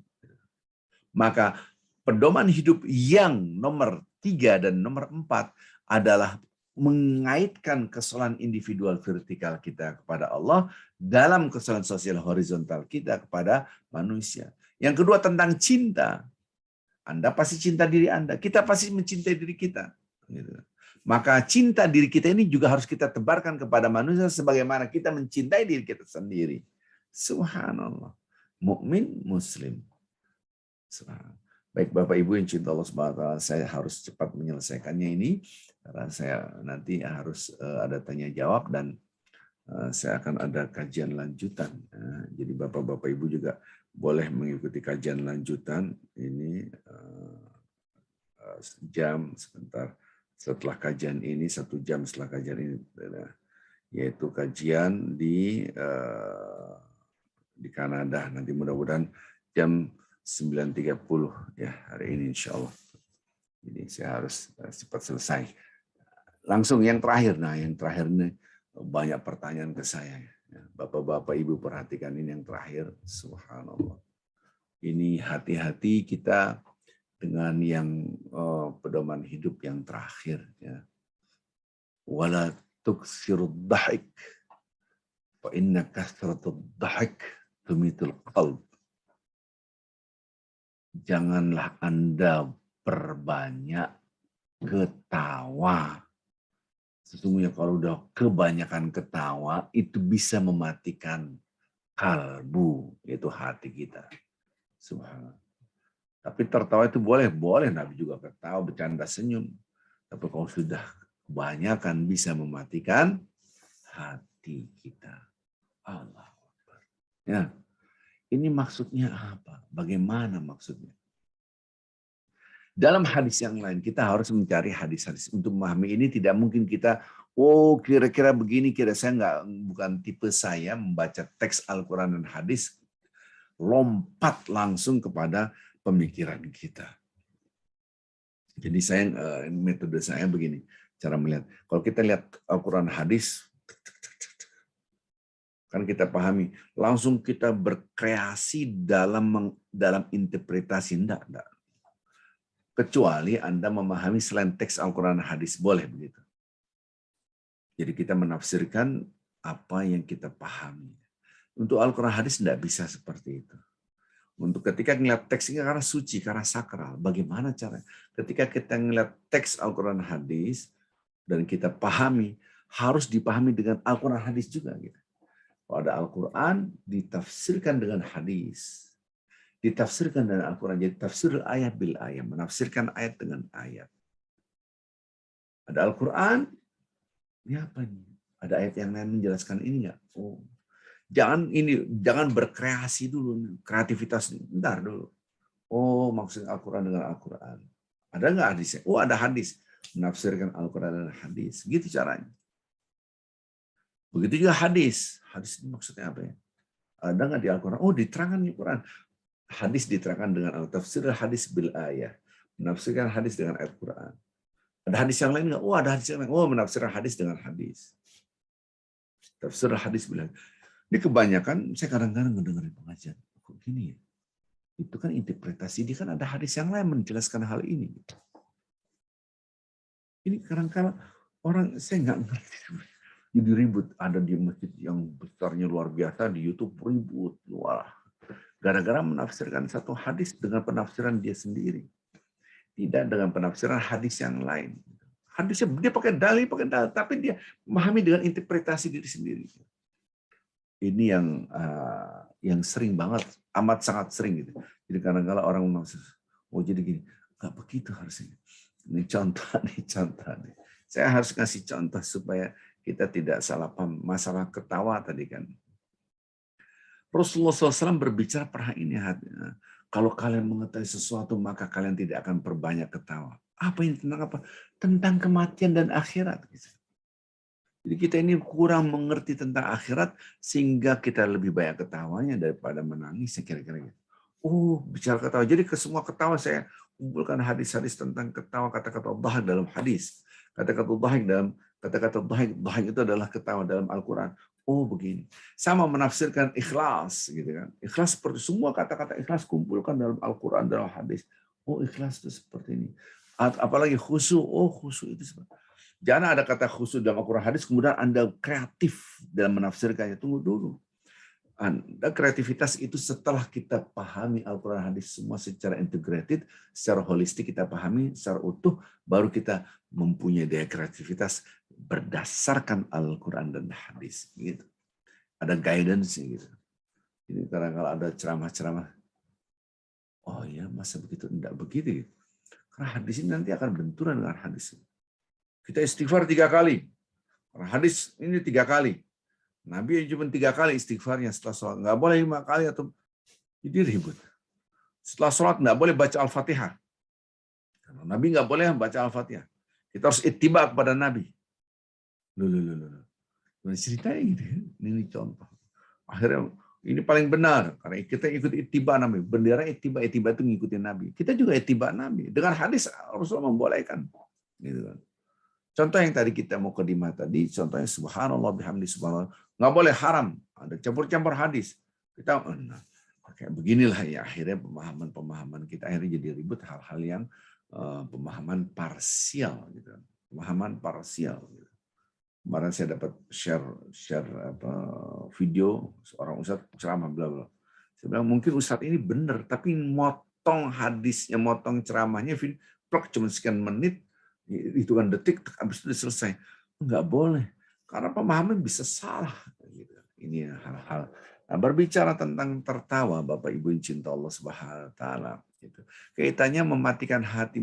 Maka pedoman hidup yang nomor 3 dan nomor 4 adalah mengaitkan kesolehan individual vertikal kita kepada Allah dalam kesolehan sosial horizontal kita kepada manusia. Yang kedua tentang cinta. Anda pasti cinta diri Anda. Kita pasti mencintai diri kita. Maka cinta diri kita ini juga harus kita tebarkan kepada manusia sebagaimana kita mencintai diri kita sendiri. Subhanallah. Mukmin muslim. Subhanallah. Baik Bapak Ibu yang cinta Allah Subhanahu wa taala, saya harus cepat menyelesaikannya ini karena saya nanti harus ada tanya jawab dan saya akan ada kajian lanjutan. Jadi Bapak-bapak Ibu juga boleh mengikuti kajian lanjutan ini jam sebentar setelah kajian ini, 1 jam setelah kajian ini, yaitu kajian di Kanada nanti mudah-mudahan jam 9.30 ya hari ini insya Allah. Jadi saya harus cepat selesai. Langsung yang terakhir, yang terakhir ini banyak pertanyaan ke saya. Bapak-bapak Ibu perhatikan ini yang terakhir, subhanallah. Ini hati-hati kita dengan yang pedoman hidup yang terakhir. Ya. Wala tuksirud dhahik, fa inna kasratud dhahik tumitul qalb. Janganlah Anda perbanyak ketawa. Sesungguhnya kalau udah kebanyakan ketawa, itu bisa mematikan kalbu, yaitu hati kita. Subhanallah. Tapi tertawa itu boleh Nabi juga ketawa, bercanda, senyum. Tapi kalau sudah kebanyakan bisa mematikan hati kita. Allah. Ya. Ini maksudnya apa? Bagaimana maksudnya? Dalam hadis yang lain, kita harus mencari hadis-hadis. Untuk memahami ini tidak mungkin kita, kira-kira begini, bukan tipe saya membaca teks Al-Quran dan hadis, lompat langsung kepada pemikiran kita. Jadi metode saya begini, cara melihat. Kalau kita lihat Al-Quran hadis, kan kita pahami, langsung kita berkreasi dalam interpretasi. Enggak. Kecuali Anda memahami selain teks Al-Quran hadis, boleh begitu. Jadi kita menafsirkan apa yang kita pahami. Untuk Al-Quran hadis tidak bisa seperti itu. Untuk ketika ngeliat teks ini karena suci, karena sakral, bagaimana cara? Ketika kita ngeliat teks Al-Quran hadis dan kita pahami, harus dipahami dengan Al-Quran hadis juga. Gitu. Kalau ada Al-Quran, ditafsirkan dengan hadis. Ditafsirkan dengan Al-Quran. Jadi tafsir ayat bil ayat. Menafsirkan ayat dengan ayat. Ada Al-Quran, ini apa ini? Ada ayat yang lain menjelaskan ini nggak? Jangan berkreasi dulu. Kreativitas, bentar dulu. Maksud Al-Quran dengan Al-Quran. Ada nggak hadisnya? Ada hadis. Menafsirkan Al-Quran dengan hadis. Gitu caranya. Begitu juga hadis. Hadis ini maksudnya apa ya? Ada nggak di Al-Quran? Diterangkan di Al-Quran. Hadis diterangkan dengan tafsir hadis bil ayat. Menafsirkan hadis dengan ayat Quran. Ada hadis yang lain nggak? Ada hadis yang lain. Menafsirkan hadis dengan hadis. Tafsir hadis bil ayat. Ini kebanyakan, saya kadang-kadang mendengar pengajian. Kok gini ya? Itu kan interpretasi. Dia kan ada hadis yang lain menjelaskan hal ini. Ini kadang-kadang orang, saya nggak ngerti. Jadi ribut. Ada di masjid yang besarnya luar biasa, di YouTube ribut. Wah. Gara-gara menafsirkan satu hadis dengan penafsiran dia sendiri. Tidak dengan penafsiran hadis yang lain. Hadisnya dia pakai dalil, tapi dia memahami dengan interpretasi diri sendiri. Ini yang sering banget, amat sangat sering gitu. Jadi kadang-kadang orang menafsir, jadi gini, nggak begitu harusnya. Ini contoh nih. Saya harus kasih contoh supaya kita tidak salah paham. Masalah ketawa tadi kan. Rasulullah SAW berbicara pernah ini, kalau kalian mengetahui sesuatu maka kalian tidak akan perbanyak ketawa. Apa ini tentang apa? Tentang kematian dan akhirat. Jadi kita ini kurang mengerti tentang akhirat sehingga kita lebih banyak ketawanya daripada menangis. Kira-kira gitu. Bicara ketawa. Jadi ke semua ketawa saya kumpulkan hadis-hadis tentang ketawa, kata-kata dhahik dalam hadis. Kata-kata dhahik itu adalah ketawa dalam Al-Quran. Begini. Sama menafsirkan ikhlas, gitu kan. Ikhlas seperti semua kata-kata ikhlas kumpulkan dalam Al-Quran, dalam hadis. Ikhlas itu seperti ini. Apalagi khusyuk. Khusyuk itu seperti. Jangan ada kata khusyuk dalam Al-Quran hadis, kemudian Anda kreatif dalam menafsirkannya. Tunggu dulu. Dan kreativitas itu setelah kita pahami Al-Quran hadis semua secara integrated, secara holistik kita pahami secara utuh, baru kita mempunyai daya kreativitas berdasarkan Al-Quran dan hadis. Gitu. Ada guidance gitu. Jadi kadang kalau ada ceramah-ceramah, oh ya masa begitu, enggak begitu. Karena hadis ini nanti akan benturan dengan hadis. Kita istighfar 3 kali. Karena hadis ini 3 kali. Nabi cuma 3 kali istighfarnya setelah sholat. Nggak boleh 5 kali atau jadi ribut. Setelah sholat nggak boleh baca Al-Fatihah. Karena Nabi nggak boleh baca Al-Fatihah. Kita harus ittiba kepada Nabi. Loh. Ceritanya gitu ya. Ini contoh. Akhirnya ini paling benar. Karena kita ikut ittiba Nabi. Bendera ittiba itu ngikutin Nabi. Kita juga ittiba Nabi. Dengan hadis Rasulullah membolehkan. Gitu kan. Contoh yang tadi kita mau kedima tadi, contohnya subhanallah bihamdi subhanallah. Nggak boleh haram. Ada campur-campur hadis. Kita kayak beginilah ya. Akhirnya pemahaman kita akhirnya jadi ribut hal-hal yang pemahaman parsial. Gitu. Pemahaman parsial. Gitu. Kemarin saya dapat share video seorang ustadz ceramah bla bla. Saya bilang mungkin ustadz ini benar, tapi motong hadisnya, motong ceramahnya, cuma sekian menit, hitungan detik, habis itu selesai. Enggak boleh, karena pemahaman bisa salah. Ini hal-hal. Nah, berbicara tentang tertawa, Bapak Ibu yang cinta Allah Subhanahu Wa Taala. Kaitannya mematikan hati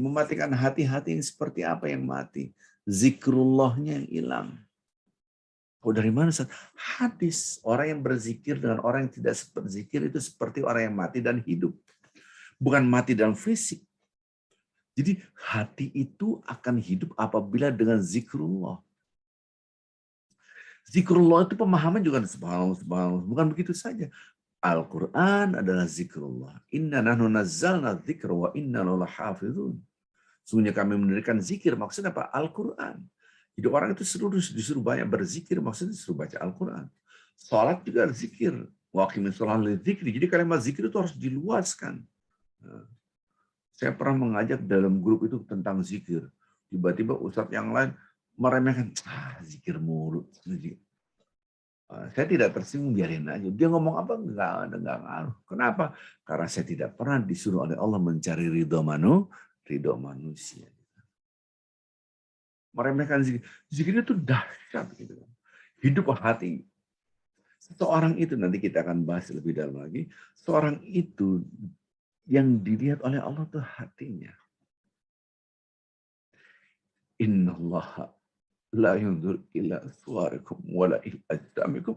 yang seperti apa yang mati? Zikrullahnya yang hilang. Oh, dari mana? Hadis. Orang yang berzikir dengan orang yang tidak berzikir itu seperti orang yang mati dan hidup. Bukan mati dalam fisik. Jadi hati itu akan hidup apabila dengan zikrullah. Zikrullah itu pemahaman juga subhanallah. Bukan begitu saja. Al-Quran adalah zikrullah. Inna nahnu nazzalna dzikra wa inna lahu lahafizun. Sungguhnya kami mendirikan zikir. Maksudnya apa? Al-Quran. Jadi orang itu disuruh banyak berzikir, maksudnya disuruh baca Al-Quran. Salat juga zikir. Wa aqimis shalah lidzikri. Jadi kalimat zikir itu harus diluaskan. Saya pernah mengajak dalam grup itu tentang zikir. Tiba-tiba ustadz yang lain meremehkan, zikir mulu. Saya tidak tersinggung, biarin aja. Dia ngomong apa? Enggak ngaruh. Kenapa? Karena saya tidak pernah disuruh oleh Allah mencari ridho manusia. Meremehkan zikir. Zikir itu dahsyat. Gitu. Hidup hati. Seorang itu, nanti kita akan bahas lebih dalam lagi. Seorang itu yang dilihat oleh Allah itu hatinya. Innallaha la yanzur ila suwarikum wala ila ajsamikum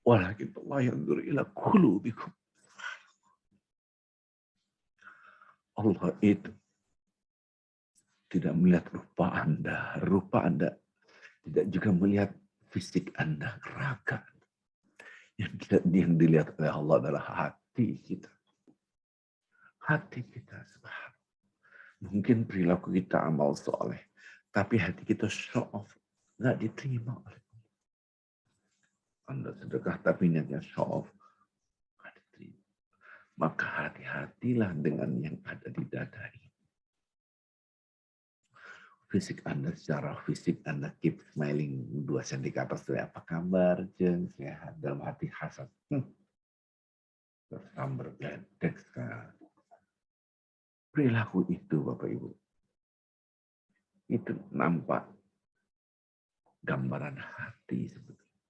walakin Allah yanzur ila qulubikum. Allah itu tidak melihat rupa Anda tidak juga melihat fisik Anda, raga. Yang dilihat oleh Allah adalah hati kita. Hati kita, subhanallah. Mungkin perilaku kita amal soleh, tapi hati kita show off, nggak diterima oleh Allah. Anda sedekah tapi niatnya show off, nggak diterima. Maka hati-hatilah dengan yang ada di dada ini. Fisik Anda, secara fisik Anda keep smiling 2 cm ke atas, apa kabar, jeng, sehat, dalam hati hasad. Tersambar gledek sekali. Perilaku itu, Bapak Ibu, itu nampak gambaran hati sebetulnya.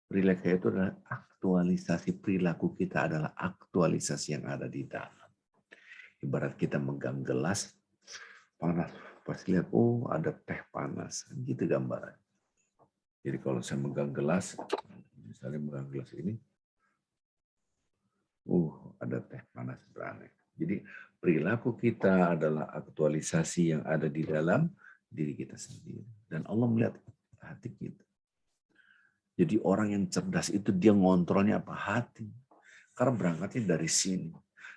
Perilaku itu adalah aktualisasi, perilaku kita adalah aktualisasi yang ada di dalam. Ibarat kita megang gelas panas, pas lihat, oh ada teh panas, gitu gambaran. Jadi kalau saya megang gelas, misalnya megang gelas ini, ada teh panas berani. Jadi perilaku kita adalah aktualisasi yang ada di dalam diri kita sendiri. Dan Allah melihat hati kita. Jadi orang yang cerdas itu dia ngontrolnya apa? Hati. Karena berangkatnya dari sini.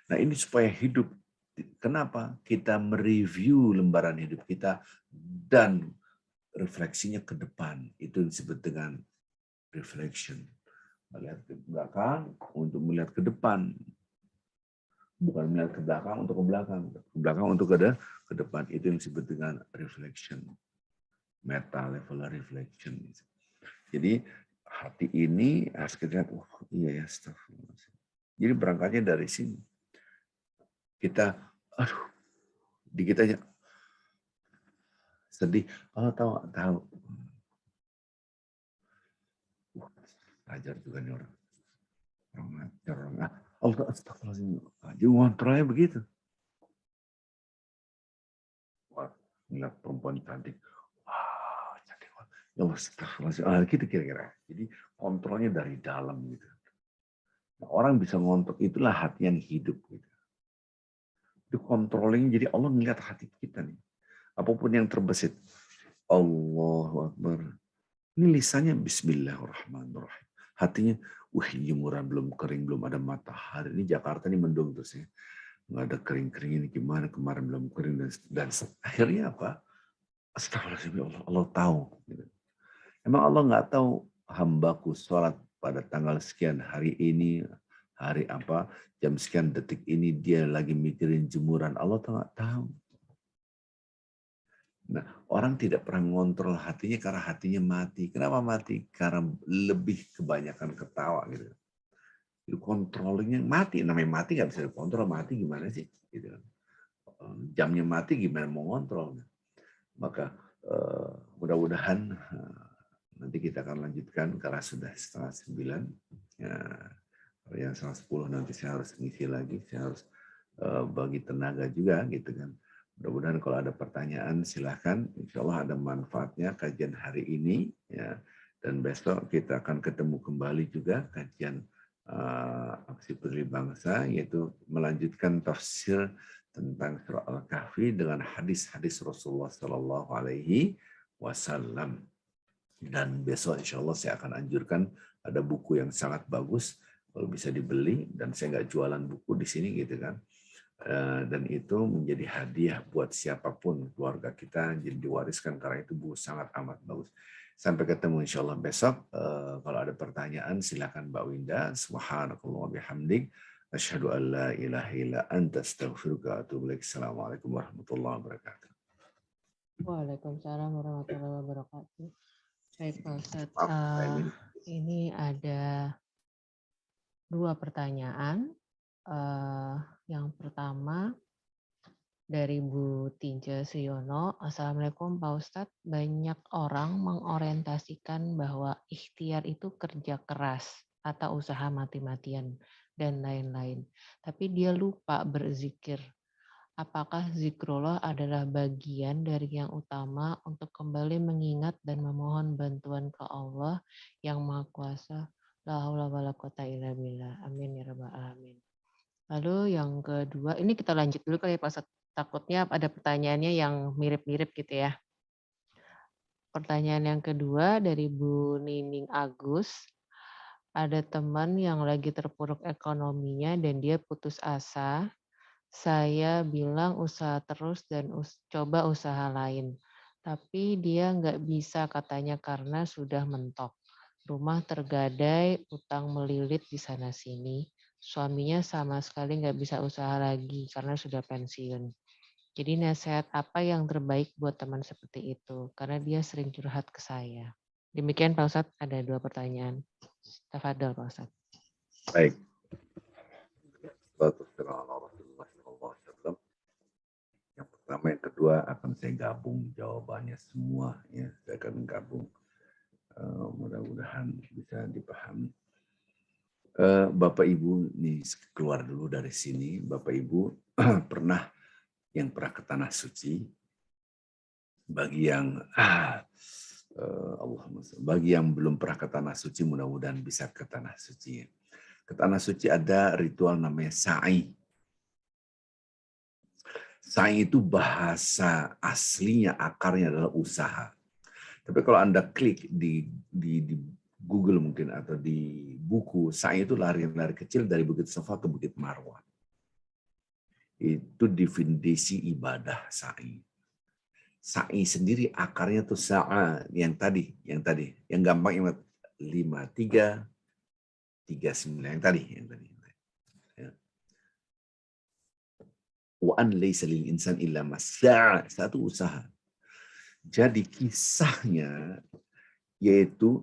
Nah ini supaya hidup. Kenapa? Kita mereview lembaran hidup kita dan refleksinya ke depan. Itu disebut dengan reflection. Melihat ke belakang untuk melihat ke depan. Bukan melihat ke belakang untuk ke belakang. Ke belakang untuk ke depan. Itu yang disebut dengan reflection. Meta level reflection. Jadi hati ini harus kita lihat, oh iya ya, astagfirullah. Jadi berangkatnya dari sini. Kita, aduh, dikit aja sedih. Oh tahu. Ajar juga nih orang. Allah astagfirullahaladzim. Jadi ngontrolnya begitu. Wah, ngeliat perempuan cantik. Wah, cantik banget. Ya Allah, astagfirullahaladzim. Gitu kira-kira. Jadi kontrolnya dari dalam gitu. Nah, orang bisa ngontrol, itulah hati yang hidup gitu. Itu controlling, jadi Allah melihat hati kita nih. Apapun yang terbesit. Allahu Akbar. Ini lisannya Bismillahirrahmanirrahim. Hatinya, jemuran belum kering, belum ada matahari. Ini Jakarta ini mendung terus ya. Nggak ada kering-kering ini gimana, kemarin belum kering. Dan akhirnya apa? Astagfirullahaladzim, Allah tahu. Emang Allah nggak tahu hambaku sholat pada tanggal sekian hari ini, hari apa, jam sekian detik ini dia lagi mikirin jemuran. Allah nggak tahu. Nah, orang tidak pernah ngontrol hatinya karena hatinya mati. Kenapa mati? Karena lebih kebanyakan ketawa gitu. Itu controllingnya mati. Namanya mati nggak bisa dikontrol. Mati gimana sih? Gitu. Jamnya mati gimana mau ngontrol? Maka mudah-mudahan nanti kita akan lanjutkan karena sudah 8:30. Ya, yang 9:10 nanti saya harus ngisi lagi. Saya harus bagi tenaga juga gitu kan. Mudah-mudahan kalau ada pertanyaan silahkan. Insya Allah ada manfaatnya kajian hari ini. Ya. Dan besok kita akan ketemu kembali juga kajian Aksi Peduli Bangsa, yaitu melanjutkan tafsir tentang surah Al-Kahfi dengan hadis-hadis Rasulullah Sallallahu Alaihi Wasallam. Dan besok insya Allah saya akan anjurkan ada buku yang sangat bagus kalau bisa dibeli, dan saya nggak jualan buku di sini gitu kan. Dan itu menjadi hadiah buat siapapun keluarga kita, jadi diwariskan karena itu buku sangat amat bagus. Sampai ketemu insya Allah besok. Kalau ada pertanyaan silakan Mbak Winda. Subhanakallah wa bihamdik. Asyhadu an la ilaha illa anta astaghfiruka wa atubu ilaik. Assalamualaikum warahmatullahi wabarakatuh. Waalaikumsalam warahmatullahi wabarakatuh. Baik Pak Ustadz, ini ada 2 pertanyaan. Yang pertama dari Bu Tinja Suyono. Assalamualaikum Pak Ustadz, banyak orang mengorientasikan bahwa ikhtiar itu kerja keras atau usaha mati-matian dan lain-lain. Tapi dia lupa berzikir. Apakah zikrullah adalah bagian dari yang utama untuk kembali mengingat dan memohon bantuan ke Allah yang Maha Kuasa? La haula wala quwata illa billah. Amin ya rabbal alamin. Lalu yang kedua, ini kita lanjut dulu kali ya Pak Ustadz. Takutnya ada pertanyaannya yang mirip-mirip gitu ya. Pertanyaan yang kedua dari Bu Nining Agus. Ada teman yang lagi terpuruk ekonominya dan dia putus asa. Saya bilang usaha terus dan coba usaha lain. Tapi dia nggak bisa katanya karena sudah mentok. Rumah tergadai, utang melilit di sana-sini. Suaminya sama sekali nggak bisa usaha lagi karena sudah pensiun. Jadi nasihat apa yang terbaik buat teman seperti itu? Karena dia sering curhat ke saya. Demikian Pak Ustadz, ada 2 pertanyaan. Tafadhol Pak Ustadz. Baik. Yang pertama, yang kedua akan saya gabung jawabannya semua. Ya, saya akan gabung. Mudah-mudahan bisa dipahami. Bapak Ibu nih keluar dulu dari sini. Bapak Ibu pernah ke tanah suci? Bagi yang bagi yang belum pernah ke tanah suci, mudah-mudahan bisa ke tanah suci. Ke tanah suci ada ritual namanya sa'i. Sa'i itu bahasa aslinya, akarnya adalah usaha. Tapi kalau Anda klik di Google mungkin atau di buku, sa'i itu lari-lari kecil dari Bukit Safa ke Bukit Marwah. Itu definisi ibadah sa'i. Sa'i sendiri akarnya tuh sa'a yang tadi, yang gampang ingat 5339 yang tadi. Ya. Wa an laisa lil insan illa ma sa'a, satu usaha. Jadi kisahnya yaitu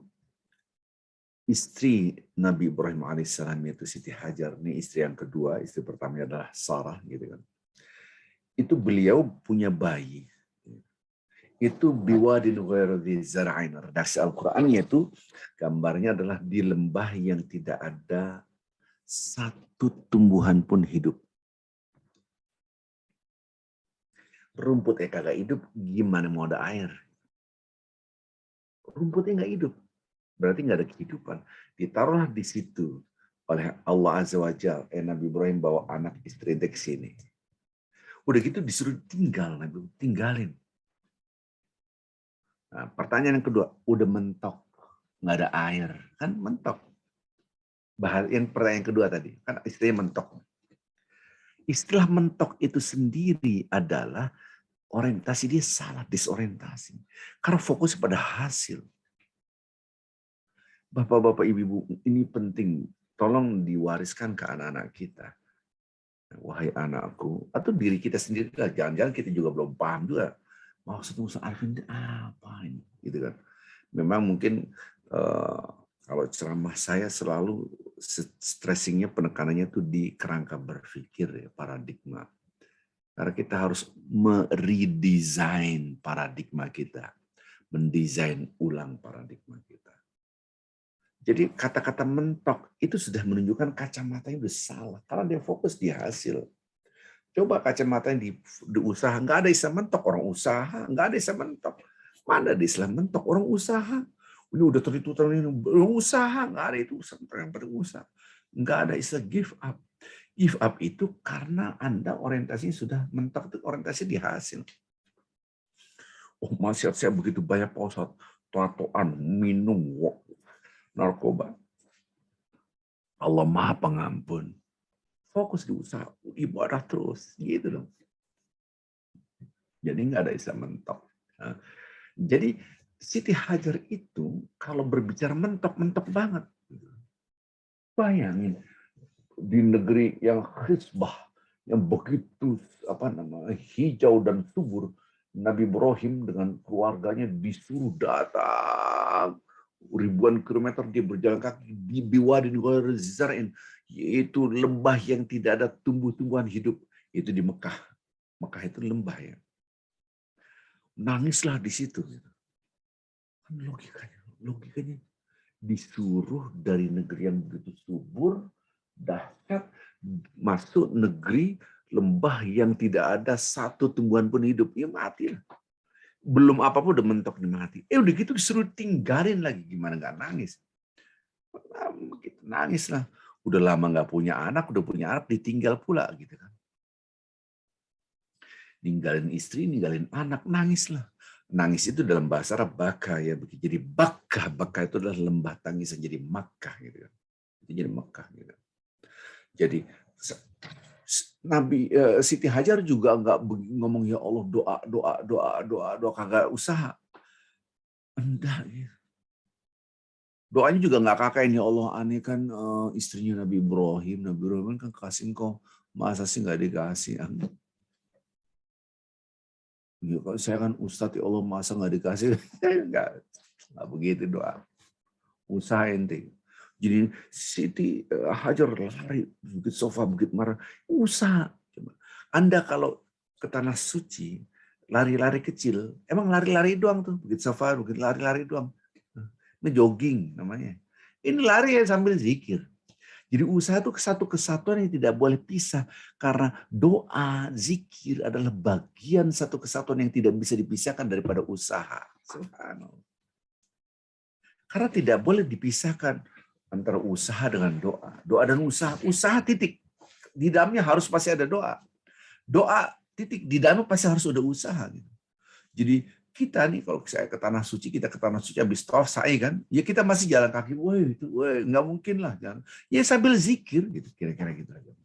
istri Nabi Ibrahim alaihissalam itu Siti Hajar, ini istri yang kedua, istri pertamanya adalah Sarah gitu kan. Itu beliau punya bayi. Itu biwadin ghairi zar'ain. Redaksi Al-Qur'annya itu gambarnya adalah di lembah yang tidak ada satu tumbuhan pun hidup. Rumputnya kagak hidup, gimana mau ada air? Rumputnya nggak hidup, berarti nggak ada kehidupan. Ditaruhlah di situ oleh Allah Azza wa Jalla. Nabi Ibrahim bawa anak istri ke sini. Udah gitu disuruh tinggal, Nabi tinggalin. Nah, pertanyaan yang kedua, udah mentok, nggak ada air, kan mentok. Yang pertanyaan kedua tadi, kan istrinya mentok. Istilah mentok itu sendiri adalah orientasi dia salah, disorientasi. Karena fokus pada hasil. Bapak-bapak, ibu-ibu, ini penting. Tolong diwariskan ke anak-anak kita. Wahai anakku, atau diri kita sendiri lah. Jangan-jangan kita juga belum paham juga. Maksud Ustaz Arifin itu apa ini? Gitu kan. Memang mungkin kalau ceramah saya selalu stressingnya, penekanannya itu di kerangka berpikir, ya, paradigma. Karena kita harus meredesain paradigma kita. Mendesain ulang paradigma kita. Jadi kata-kata mentok itu sudah menunjukkan kacamatanya udah salah. Karena dia fokus di hasil. Coba kacamata yang di usaha, nggak ada istilah mentok, orang usaha, nggak ada istilah mentok. Mana ada istilah mentok, orang usaha. Ini udah tertutup, orang usaha, nggak ada itu yang penting usaha. Nggak ada istilah give up. Give up itu karena Anda orientasinya sudah mentok, itu orientasi di hasil. Oh, maksiat saya begitu banyak Pak Ustadz, tatoan, minum, narkoba. Allah Maha Pengampun. Fokus di usaha, ibadah terus, gitu dong. Jadi nggak ada istilah mentok. Nah, jadi Siti Hajar itu kalau berbicara mentok banget. Bayangin di negeri yang khisbah, yang begitu hijau dan subur, Nabi Ibrahim dengan keluarganya disuruh datang ribuan kilometer, dia berjalan kaki di biwadin ghairi zar'in, yaitu lembah yang tidak ada tumbuh-tumbuhan hidup, itu di Mekah. Mekah itu lembah ya. Nangislah di situ. Kan logikanya disuruh dari negeri yang begitu subur, dahsyat, masuk negeri lembah yang tidak ada satu tumbuhan pun hidup, ya mati lah. Belum apa-apa udah mentok nih mati. Udah gitu disuruh tinggalin lagi, gimana nggak nangis? Begitu nangis lah. Udah lama nggak punya anak, udah punya anak ditinggal pula gitu kan. Ninggalin istri, ninggalin anak, nangis lah. Nangis itu dalam bahasa Arab baka ya, jadi baka itu adalah lembah tangisan, jadi Makkah gitu kan. Jadi Makkah gitu. Jadi Nabi Siti Hajar juga nggak ngomong ya Allah doa kagak usaha. Enggak ya. Doanya juga nggak kakain, ya Allah, aneh kan istrinya Nabi Ibrahim kan kasih engkau, masa sih nggak dikasih? Ya, saya kan Ustadz, ya Allah, masa nggak dikasih? Nggak begitu doa. Usaha ente. Jadi Siti Hajar lari begitu sofa, begitu marah. Usaha. Anda kalau ke tanah suci lari-lari kecil, emang lari-lari doang tuh, begitu sofa, begitu lari-lari doang. Ini jogging namanya. Ini lari ya sambil zikir. Jadi usaha itu satu kesatuan yang tidak boleh pisah. Karena doa, zikir adalah bagian satu kesatuan yang tidak bisa dipisahkan daripada usaha. Subhanallah. Karena tidak boleh dipisahkan antara usaha dengan doa. Doa dan usaha. Usaha titik. Di dalamnya harus pasti ada doa. Doa titik. Di dalamnya pasti harus ada usaha. Jadi kita nih kalau saya ke tanah suci, kita ke tanah suci habis tawaf sa'i kan, ya kita masih jalan kaki, nggak mungkin lah jalan. Ya sambil zikir gitu, kira-kira gitu aja.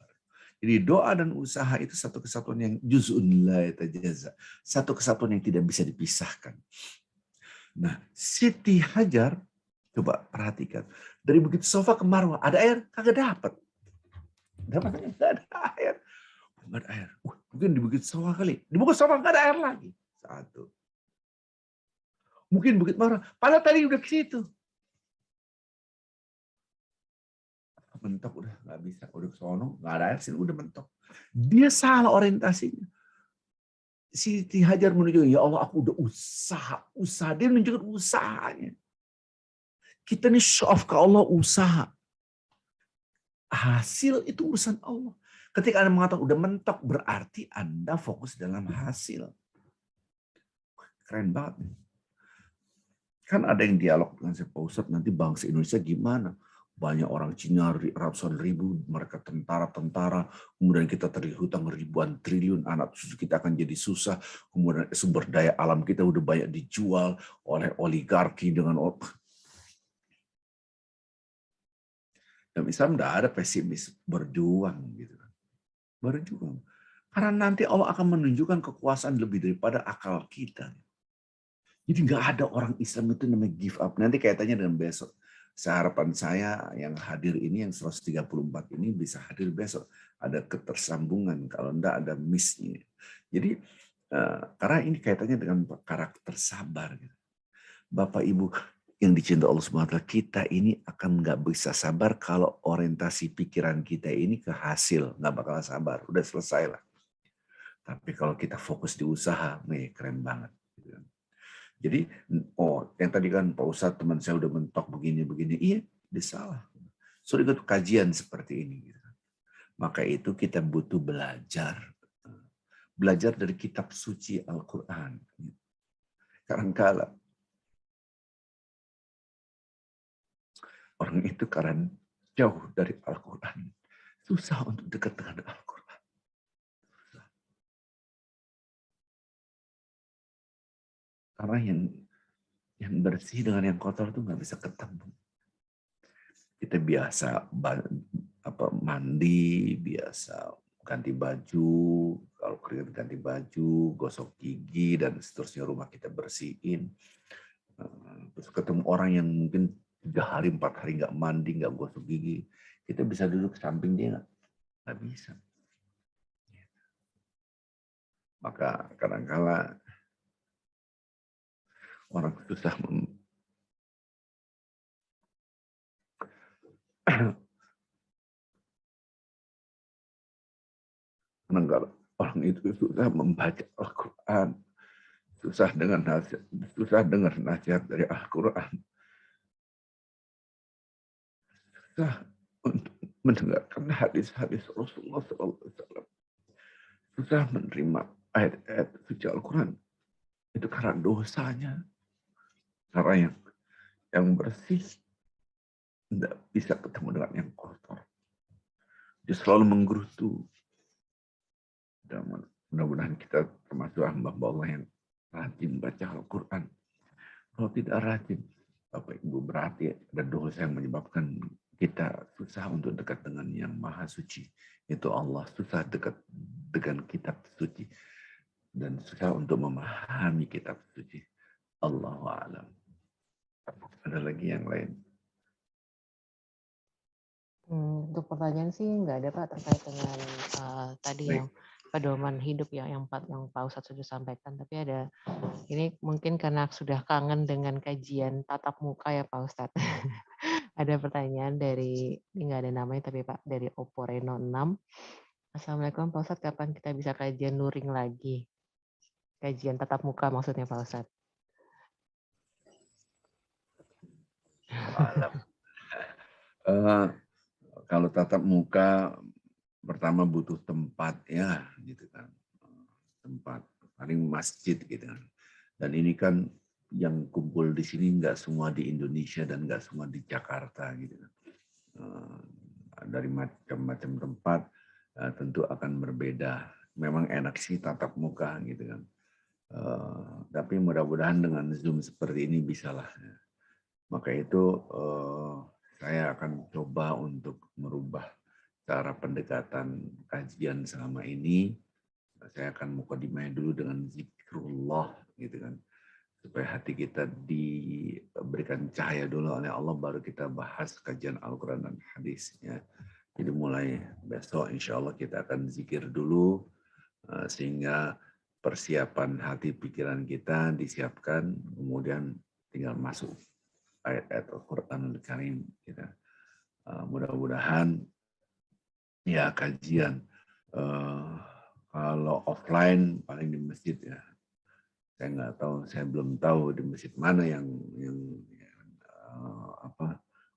Jadi doa dan usaha itu satu kesatuan yang juz'un la yatajazza, satu kesatuan yang tidak bisa dipisahkan. Nah, Siti Hajar, coba perhatikan, dari Bukit Sofa ke Marwah ada air, kagak dapat. Dapatnya nggak ada air, nggak ada air. Mungkin di Bukit Sofa kali, di Bukit Sofa nggak ada air lagi. Satu. Mungkin Bukit Marwah, padahal tadi udah ke situ. mentok udah nggak bisa, udah sono nggak ada air sini udah mentok. Dia salah orientasinya. Siti Hajar menunjukkan, ya Allah aku udah usaha. Dia menunjukkan usahanya. Kita nih show off ke Allah usaha. Hasil itu urusan Allah. Ketika Anda mengatakan udah mentok, berarti Anda fokus dalam hasil. Keren banget. Kan ada yang dialog dengan saya, Pak Ustadz, nanti bangsa Indonesia gimana? Banyak orang Cina, ratusan ribu, mereka tentara-tentara, kemudian kita terdiri hutang ribuan triliun, anak cucu kita akan jadi susah, kemudian sumber daya alam kita udah banyak dijual oleh oligarki dengan dalam Islam tidak ada pesimis, berjuang gitu. Berjuang. Karena nanti Allah akan menunjukkan kekuasaan lebih daripada akal kita. Jadi nggak ada orang Islam itu namanya give up. Nanti kaitannya dengan besok. Harapan saya yang hadir ini, yang 134 ini bisa hadir besok. Ada ketersambungan, kalau enggak ada miss-nya. Jadi, karena ini kaitannya dengan karakter sabar. Bapak Ibu yang dicintai Allah SWT, kita ini akan nggak bisa sabar kalau orientasi pikiran kita ini ke hasil. Nggak bakal sabar, udah selesai lah. Tapi kalau kita fokus di usaha, nih keren banget. Jadi, yang tadi kan Pak Ustadz teman saya udah mentok begini-begini. Iya, dia salah. So, ikut kajian seperti ini. Maka itu kita butuh belajar. Belajar dari kitab suci Al-Quran. Kadang-kala orang itu karena jauh dari Al-Quran. Susah untuk dekat dengan Al-Quran. Karena yang bersih dengan yang kotor itu nggak bisa ketemu. Kita biasa mandi, biasa ganti baju, kalau keringat ganti baju, gosok gigi, dan seterusnya rumah kita bersihin. Terus ketemu orang yang mungkin 3 hari, 4 hari nggak mandi, nggak gosok gigi, kita bisa duduk samping dia nggak bisa. Maka kadang-kala orang susah orang itu susah membaca Al-Quran, susah dengar nasihat dari Al-Quran, susah untuk mendengarkan hadis-hadis Rasulullah SAW, susah menerima ayat-ayat suci Al-Quran. Itu karena dosanya. Karena yang bersih tidak bisa ketemu dengan yang kotor. Dia selalu menggerutu. Dan mudah-mudahan kita termasuk hamba Allah yang rajin baca Al-Quran. Kalau tidak rajin, Bapak Ibu, berarti ada dosa yang menyebabkan kita susah untuk dekat dengan yang maha suci. Itu Allah, susah dekat dengan kitab suci. Dan susah untuk memahami kitab suci. Allahu a'lam. Ada lagi yang lain? Untuk pertanyaan sih nggak ada Pak terkait dengan tadi yang pedoman hidup yang Pak Ustadz sudah sampaikan. Tapi ada ini mungkin karena sudah kangen dengan kajian tatap muka ya Pak Ustadz. Ada pertanyaan dari, ini nggak ada namanya tapi Pak, dari Oppo Reno 6. Assalamualaikum Pak Ustadz, kapan kita bisa kajian luring lagi? Kajian tatap muka maksudnya Pak Ustadz. Kalau tatap muka pertama butuh tempat ya gitu kan, tempat paling masjid gitu kan. Dan ini kan yang kumpul di sini nggak semua di Indonesia dan nggak semua di Jakarta gitu kan. Dari macam-macam tempat tentu akan berbeda. Memang enak sih tatap muka gitu kan. Tapi mudah-mudahan dengan Zoom seperti ini bisalah. Maka itu saya akan coba untuk merubah cara pendekatan kajian selama ini. Saya akan mukadimah dulu dengan zikrullah gitu kan, supaya hati kita diberikan cahaya dulu oleh Allah, baru kita bahas kajian Al-Quran dan hadisnya. Jadi mulai besok insya Allah kita akan zikir dulu, sehingga persiapan hati pikiran kita disiapkan, kemudian tinggal masuk ayat-ayat Al-Quranul Karim kita. Mudah-mudahan ya kajian kalau offline paling di masjid ya. Saya nggak tahu, saya belum tahu di masjid mana yang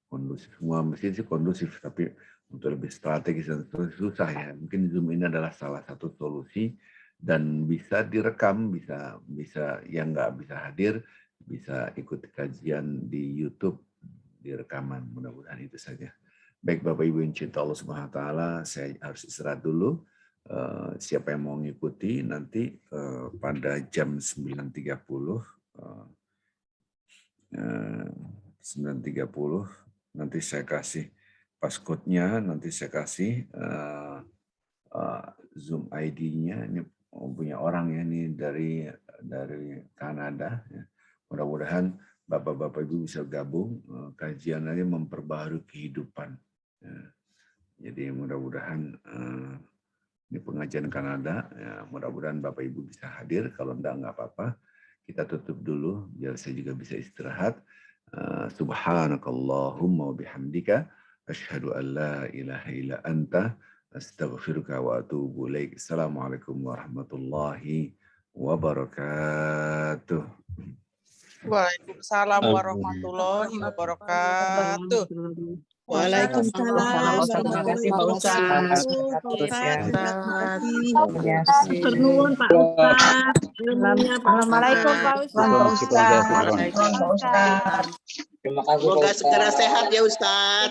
kondusif. Semua masjid sih kondusif, tapi untuk lebih strategis dan susah ya. Mungkin Zoom ini adalah salah satu solusi dan bisa direkam, bisa yang nggak bisa hadir bisa ikut kajian di YouTube di rekaman. Mudah-mudahan itu saja. Baik Bapak Ibu yang cinta Allah Subhanahu wa taala, saya harus istirahat dulu. Siapa yang mau ngikuti nanti pada jam 9.30 nanti saya kasih passcode-nya, nanti saya kasih Zoom ID-nya. Ini punya orang ya, ini dari Kanada. Ya. Mudah-mudahan Bapak-Bapak Ibu bisa gabung, kajian ini memperbaharui kehidupan. Ya. Jadi mudah-mudahan ini pengajian Kanada, ya, mudah-mudahan Bapak Ibu bisa hadir. Kalau enggak apa-apa. Kita tutup dulu, biar saya juga bisa istirahat. Subhanakallahumma wa bihamdika asyhadu an la ilaha illa anta astaghfiruka wa atubu ilaik. Assalamualaikum warahmatullahi wabarakatuh. Waalaikumsalam warahmatullahi wabarakatuh. Waalaikumsalam. Terima kasih Pak Ustaz. Ternuwun Pak Ustaz. Assalamualaikum Pak Ustaz. Terima kasih. Semoga segera sehat ya Ustaz.